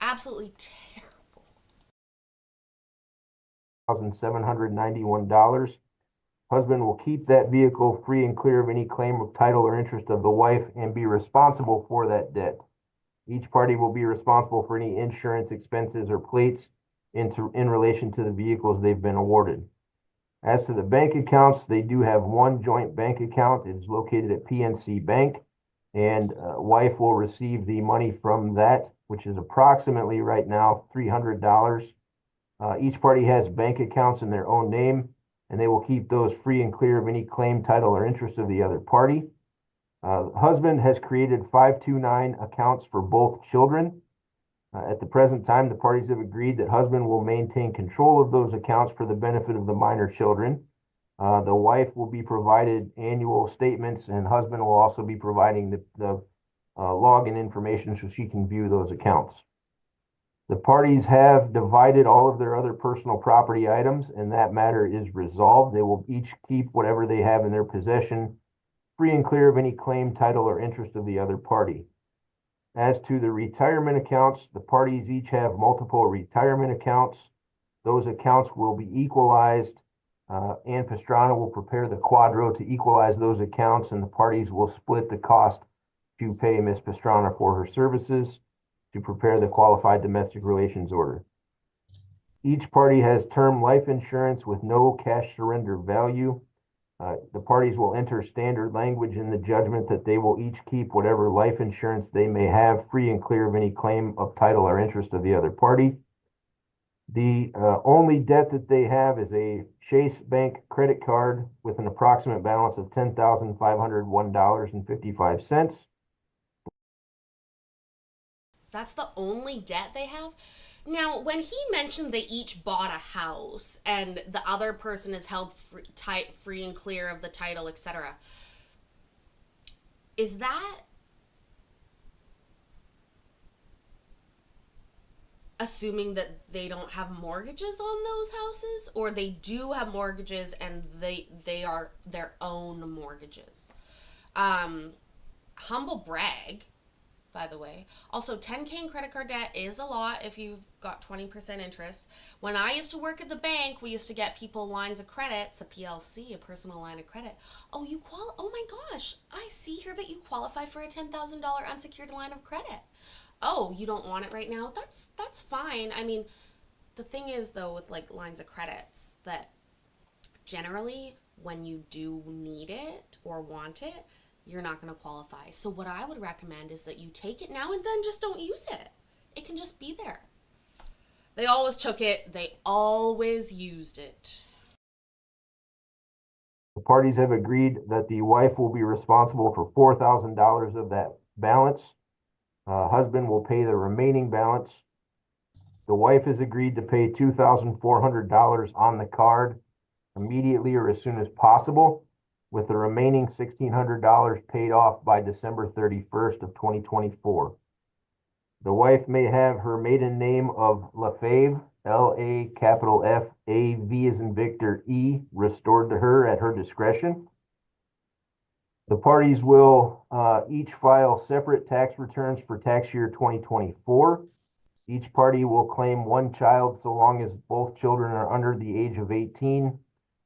Absolutely terrible. $1,791. Husband will keep that vehicle free and clear of any claim of title or interest of the wife and be responsible for that debt. Each party will be responsible for any insurance expenses or plates in relation to the vehicles they've been awarded. As to the bank accounts, they do have one joint bank account. It is located at PNC Bank, and wife will receive the money from that, which is approximately right now $300. Each party has bank accounts in their own name, and they will keep those free and clear of any claim, title, or interest of the other party. Husband has created 529 accounts for both children. At the present time, the parties have agreed that husband will maintain control of those accounts for the benefit of the minor children. The wife will be provided annual statements, and husband will also be providing the login information so she can view those accounts. The parties have divided all of their other personal property items, and that matter is resolved. They will each keep whatever they have in their possession, free and clear of any claim, title, or interest of the other party. As to the retirement accounts, the parties each have multiple retirement accounts. Those accounts will be equalized. Ann Pastrana will prepare the quadro to equalize those accounts, and the parties will split the cost to pay Ms. Pastrana for her services to prepare the qualified domestic relations order. Each party has term life insurance with no cash surrender value. The parties will enter standard language in the judgment that they will each keep whatever life insurance they may have, free and clear of any claim of title or interest of the other party. The only debt that they have is a Chase Bank credit card with an approximate balance of $10,501.55. That's the only debt they have? Now, when he mentioned they each bought a house and the other person is held free and clear of the title, etc., is that assuming that they don't have mortgages on those houses, or they do have mortgages and they are their own mortgages? Humble brag, by the way. Also, $10K in credit card debt is a lot if you've got 20% interest. When I used to work at the bank, we used to get people lines of credit. It's a PLC, a personal line of credit. Oh, oh my gosh, I see here that you qualify for a $10,000 unsecured line of credit. Oh, you don't want it right now? That's fine. I mean, the thing is though with like lines of credits that generally when you do need it or want it, you're not going to qualify. So what I would recommend is that you take it now and then just don't use it. It can just be there. They always took it. They always used it. The parties have agreed that the wife will be responsible for $4,000 of that balance. Husband will pay the remaining balance. The wife has agreed to pay $2,400 on the card immediately or as soon as possible, with the remaining $1,600 paid off by December 31st of 2024. The wife may have her maiden name of LaFave, LAF, as in Victor, E, restored to her at her discretion. The parties will each file separate tax returns for tax year 2024. Each party will claim one child so long as both children are under the age of 18.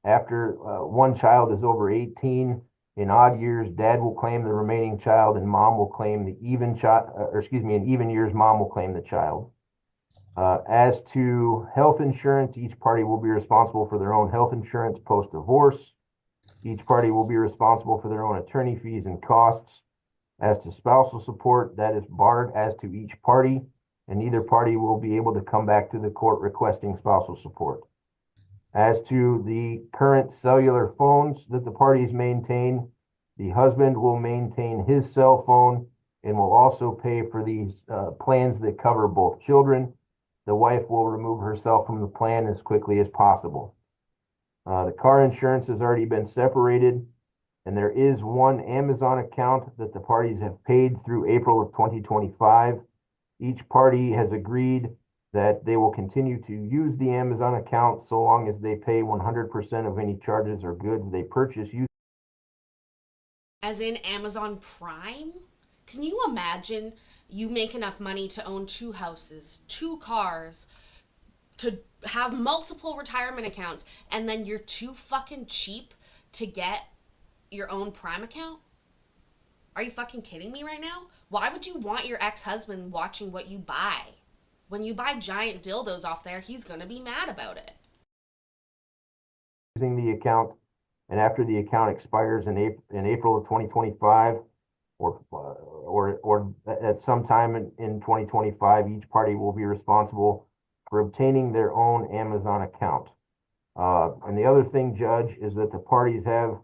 After one child is over 18, in odd years, dad will claim the remaining child and mom will claim the even child, in even years, mom will claim the child. As to health insurance, each party will be responsible for their own health insurance post-divorce. Each party will be responsible for their own attorney fees and costs. As to spousal support, that is barred as to each party, and neither party will be able to come back to the court requesting spousal support. As to the current cellular phones that the parties maintain, the husband will maintain his cell phone and will also pay for these plans that cover both children. The wife will remove herself from the plan as quickly as possible. The car insurance has already been separated, and there is one Amazon account that the parties have paid through April of 2025. Each party has agreed that they will continue to use the Amazon account so long as they pay 100% of any charges or goods they purchase. As in Amazon Prime? Can you imagine you make enough money to own 2 houses, 2 cars, to have multiple retirement accounts, and then you're too fucking cheap to get your own Prime account? Are you fucking kidding me right now? Why would you want your ex-husband watching what you buy? When you buy giant dildos off there, he's gonna be mad about it. Using the account, and after the account expires in April of 2025, or at some time in 2025, each party will be responsible for obtaining their own Amazon account. And the other thing, Judge, is that the parties have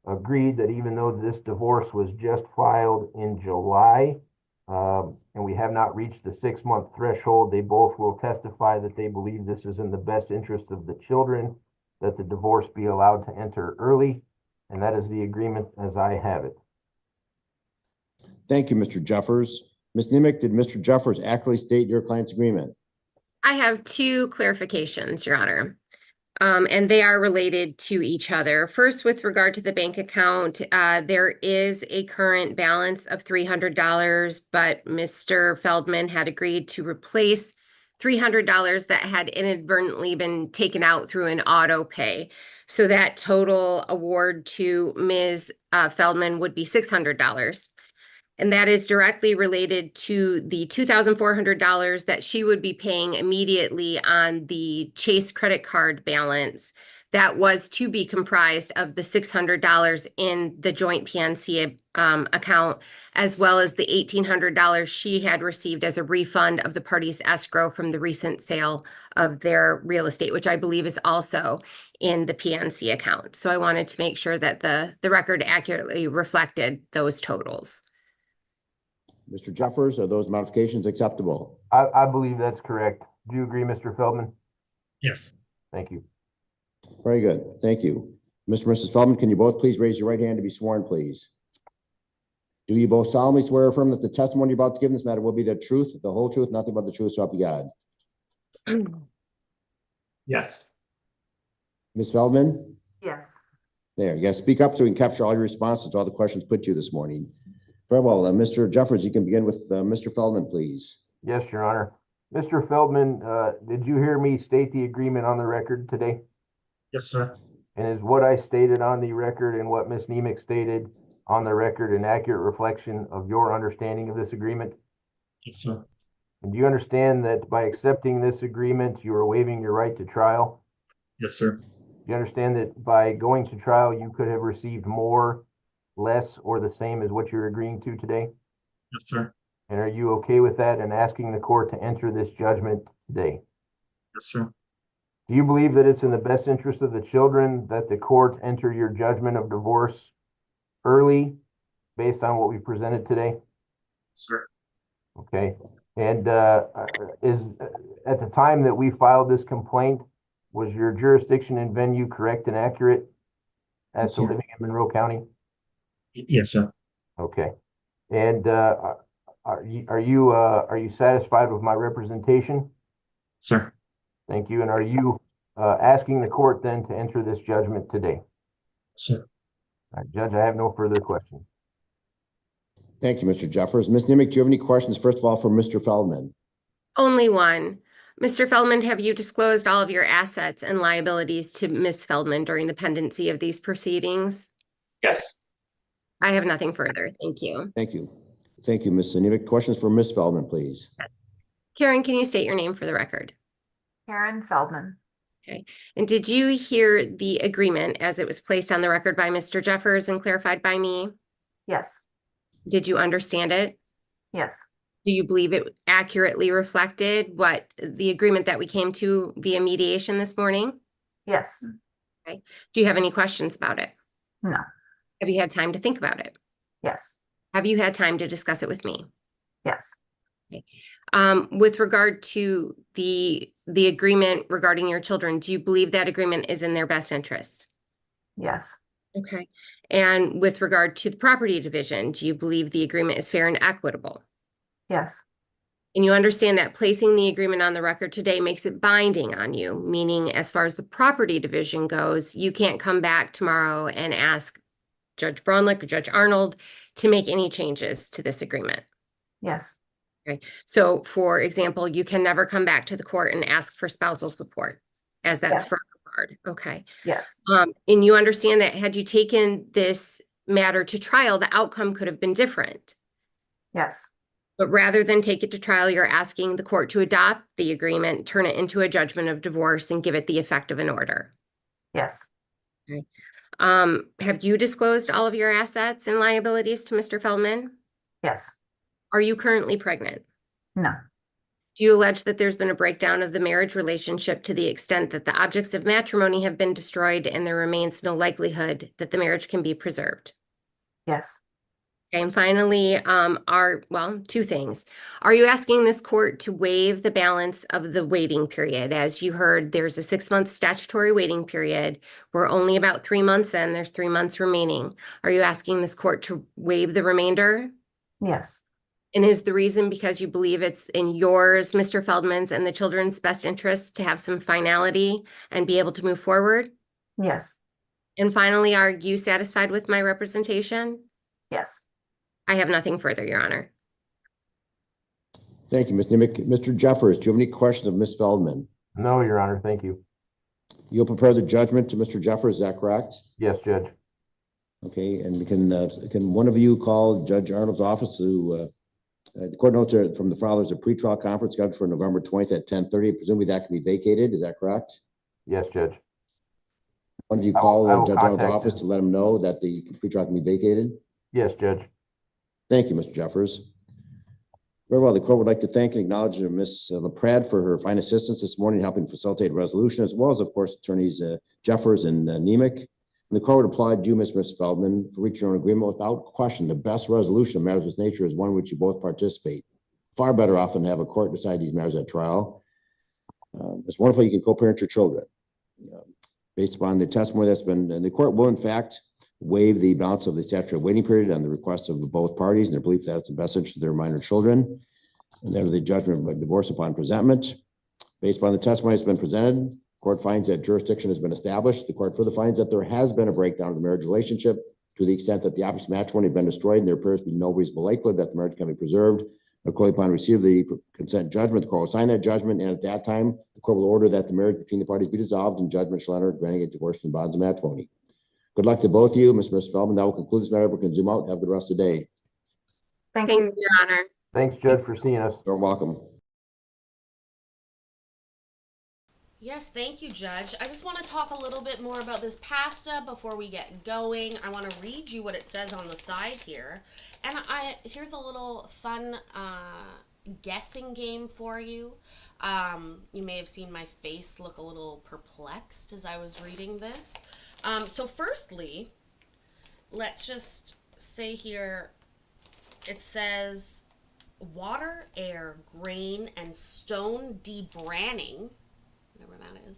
agreed that even though this divorce was just filed in July, and we have not reached the 6-month threshold, they both will testify that they believe this is in the best interest of the children, that the divorce be allowed to enter early, and that is the agreement as I have it. Thank you, Mr. Jeffers. Ms. Nemick, did Mr. Jeffers accurately state your client's agreement? I have 2 clarifications, Your Honor. And they are related to each other. First, with regard to the bank account, there is a current balance of $300, but Mr. Feldman had agreed to replace $300 that had inadvertently been taken out through an auto pay. So that total award to Ms. Feldman would be $600. And that is directly related to the $2,400 that she would be paying immediately on the Chase credit card balance that was to be comprised of the $600 in the joint PNC account, as well as the $1,800 she had received as a refund of the party's escrow from the recent sale of their real estate, which I believe is also in the PNC account. So I wanted to make sure that the record accurately reflected those totals. Mr. Jeffers, are those modifications acceptable? I believe that's correct. Do you agree, Mr. Feldman? Yes. Thank you. Very good. Thank you. Mr. and Mrs. Feldman, can you both please raise your right hand to be sworn, please? Do you both solemnly swear or affirm that the testimony you're about to give in this matter will be the truth, the whole truth, nothing but the truth, so help you God? Yes. Ms. Feldman? Yes. There, you got to speak up so we can capture all your responses to all the questions put to you this morning. Very well, Mr. Jeffers, you can begin with Mr. Feldman, please. Yes, Your Honor. Mr. Feldman, did you hear me state the agreement on the record today? Yes, sir. And is what I stated on the record and what Ms. Nemick stated on the record an accurate reflection of your understanding of this agreement? Yes, sir. And do you understand that by accepting this agreement, you are waiving your right to trial? Yes, sir. Do you understand that by going to trial, you could have received more, less, or the same as what you're agreeing to today? Yes, sir. And are you okay with that and asking the court to enter this judgment today? Yes, sir. Do you believe that it's in the best interest of the children that the court enter your judgment of divorce early based on what we presented today? Sir. Okay. And is at the time that we filed this complaint, was your jurisdiction and venue correct and accurate as to Yes, sir. living in Monroe County? Yes, sir. Okay. And are you satisfied with my representation? Sir. Thank you. And are you asking the court then to enter this judgment today? Sir. All right, Judge, I have no further questions. Thank you, Mr. Jeffers. Ms. Nimick, do you have any questions, first of all, for Mr. Feldman? Only one. Mr. Feldman, have you disclosed all of your assets and liabilities to Ms. Feldman during the pendency of these proceedings? Yes. I have nothing further. Thank you. Thank you. Thank you, Ms. Nimick. Questions for Ms. Feldman, please. Karen, can you state your name for the record? Karen Feldman. Okay. And did you hear the agreement as it was placed on the record by Mr. Jeffers and clarified by me? Yes. Did you understand it? Yes. Do you believe it accurately reflected what the agreement that we came to via mediation this morning? Yes. Okay. Do you have any questions about it? No. Have you had time to think about it? Yes. Have you had time to discuss it with me? Yes. Okay. With regard to the agreement regarding your children, do you believe that agreement is in their best interest? Yes. Okay. And with regard to the property division, do you believe the agreement is fair and equitable? Yes. And you understand that placing the agreement on the record today makes it binding on you, meaning as far as the property division goes, you can't come back tomorrow and ask Judge Braunlich or Judge Arnold to make any changes to this agreement. Yes. Okay. So for example, you can never come back to the court and ask for spousal support, as that's Yes. for hard. Okay. Yes. And you understand that had you taken this matter to trial, the outcome could have been different. Yes. But rather than take it to trial, you're asking the court to adopt the agreement, turn it into a judgment of divorce, and give it the effect of an order. Yes. Okay. Have you disclosed all of your assets and liabilities to Mr. Feldman? Yes. Are you currently pregnant? No. Do you allege that there's been a breakdown of the marriage relationship to the extent that the objects of matrimony have been destroyed and there remains no likelihood that the marriage can be preserved? Yes. Okay, and finally, two things. Are you asking this court to waive the balance of the waiting period? As you heard, there's a 6-month statutory waiting period. We're only about 3 months in, there's 3 months remaining. Are you asking this court to waive the remainder? Yes. And is the reason because you believe it's in yours, Mr. Feldman's, and the children's best interest to have some finality and be able to move forward? Yes. And finally, are you satisfied with my representation? Yes. I have nothing further, Your Honor. Thank you, Ms. Nimick. Mr. Jeffers, do you have any questions of Ms. Feldman? No, Your Honor. Thank you. You'll prepare the judgment to Mr. Jeffers, is that correct? Yes, Judge. Okay, and can one of you call Judge Arnold's office to, the court notes are from the file, there's a pretrial conference scheduled for November 20th at 10:30. Presumably that can be vacated, is that correct? Yes, Judge. One of you I call will Judge Arnold's contact office him. to let him know that the pretrial can be vacated? Yes, Judge. Thank you, Mr. Jeffers. Very well, the court would like to thank and acknowledge Ms. LaPrade for her fine assistance this morning, helping facilitate resolution, as well as, of course, attorneys Jeffers and Nemick. And the court would applaud you, Ms. Feldman, for reaching an agreement. Without question, the best resolution of matters of this nature is one in which you both participate. Far better often to have a court decide these matters at trial. It's wonderful you can co-parent your children. Based upon the testimony that's been, and the court will in fact waive the balance of the statutory waiting period on the request of both parties and their belief that it's in the best interest of their minor children. And then the judgment of divorce upon presentment. Based upon the testimony that's been presented, court finds that jurisdiction has been established. The court further finds that there has been a breakdown of the marriage relationship to the extent that the objects of matrimony have been destroyed and there appears to be no reasonable likelihood that the marriage can be preserved. According upon receipt of the consent judgment, the court will sign that judgment, and at that time, the court will order that the marriage between the parties be dissolved and judgment shall enter granting a divorce from bonds of matrimony. Good luck to both of you, Ms. Feldman. That will conclude this matter. We can zoom out. Have a good rest of the day. Thank Thank you. you, Your Honor. Thanks, Judge, for seeing us. You're welcome. Yes, thank you, Judge. I just want to talk a little bit more about this pasta before we get going. I want to read you what it says on the side here. And here's a little fun guessing game for you. You may have seen my face look a little perplexed as I was reading this. So firstly, let's just say here, it says water, air, grain, and stone debraning, whatever that is,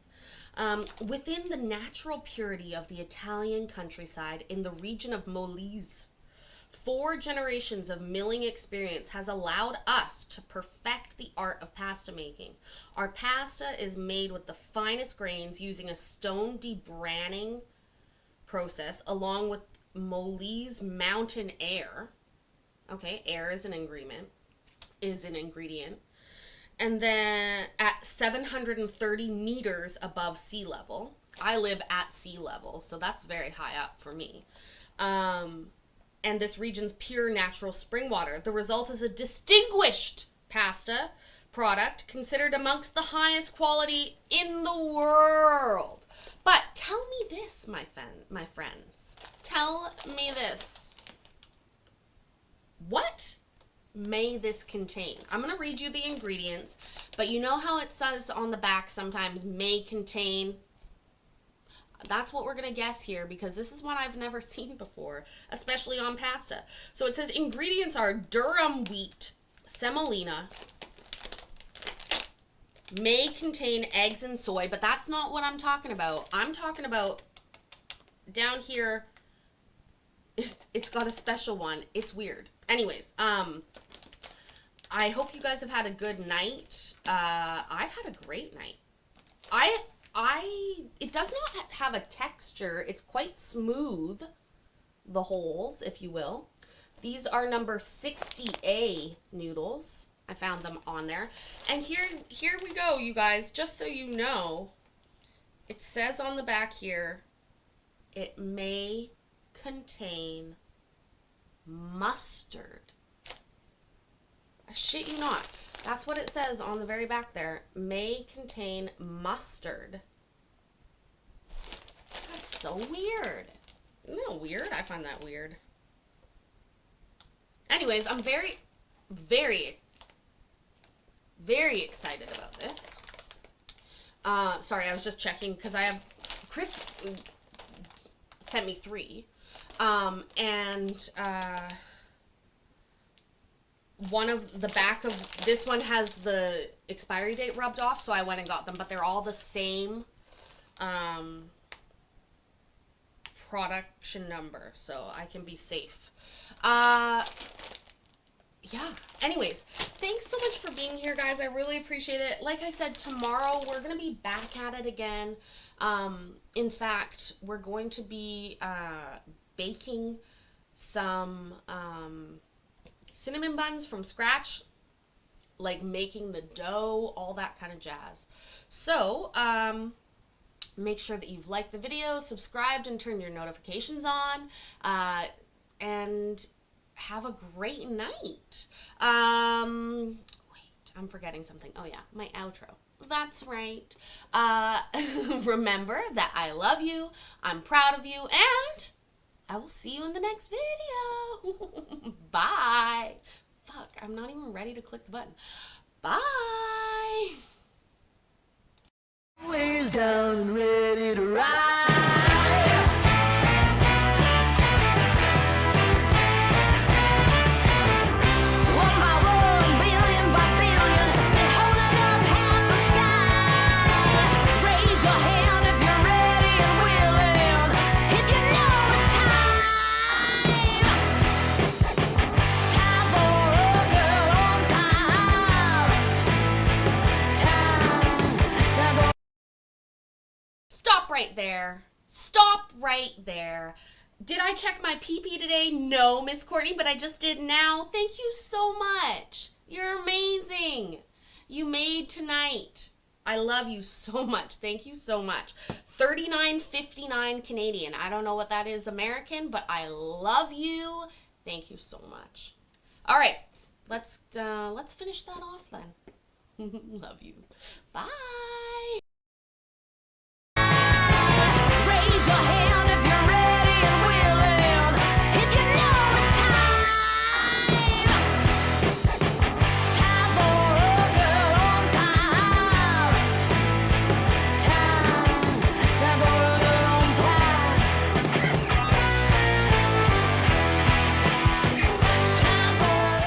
within the natural purity of the Italian countryside in the region of Molise. 4 generations of milling experience has allowed us to perfect the art of pasta making. Our pasta is made with the finest grains using a stone debraning process along with Molise mountain air. Okay, air is an ingredient. And then at 730 meters above sea level. I live at sea level, so that's very high up for me. And this region's pure natural spring water. The result is a distinguished pasta product considered amongst the highest quality in the world. But tell me this, my friends. Tell me this. What may this contain? I'm going to read you the ingredients, but you know how it says on the back sometimes may contain? That's what we're going to guess here because this is one I've never seen before, especially on pasta. So it says ingredients are durum wheat, semolina, may contain eggs and soy, but that's not what I'm talking about. I'm talking about down here, it's got a special one. It's weird. Anyways, I hope you guys have had a good night. I've had a great night. It does not have a texture. It's quite smooth, the holes, if you will. These are number 60A noodles. I found them on there. And here we go, you guys. Just so you know, it says on the back here, it may contain mustard. I shit you not. That's what it says on the very back there. May contain mustard. That's so weird. Isn't that weird? I find that weird. Anyways, I'm very, very, very excited about this. Sorry, I was just checking because Chris sent me 3. One of the back of this one has the expiry date rubbed off, so I went and got them, but they're all the same production number, so I can be safe. Yeah, anyways, thanks so much for being here, guys. I really appreciate it. Like I said, tomorrow we're going to be back at it again. In fact, we're going to be baking some cinnamon buns from scratch, like making the dough, all that kind of jazz. So, make sure that you've liked the video, subscribed, and turned your notifications on, and have a great night. Wait, I'm forgetting something. Oh yeah, my outro. That's right. Remember that I love you, I'm proud of you, and I will see you in the next video. Bye. Fuck, I'm not even ready to click the button. Bye. Ways down and ready to ride. One by one, billion by billion, been holding up half the sky. Raise your hand if you're ready and willing. If you know it's time for a girl on time. Stop right there. Stop right there. Did I check my PP today? No, Miss Courtney, but I just did now. Thank you so much. You're amazing. You made tonight. I love you so much. Thank you so much. $39.59 Canadian. I don't know what that is American, but I love you. Thank you so much. All right, let's finish that off then. Love you. Bye.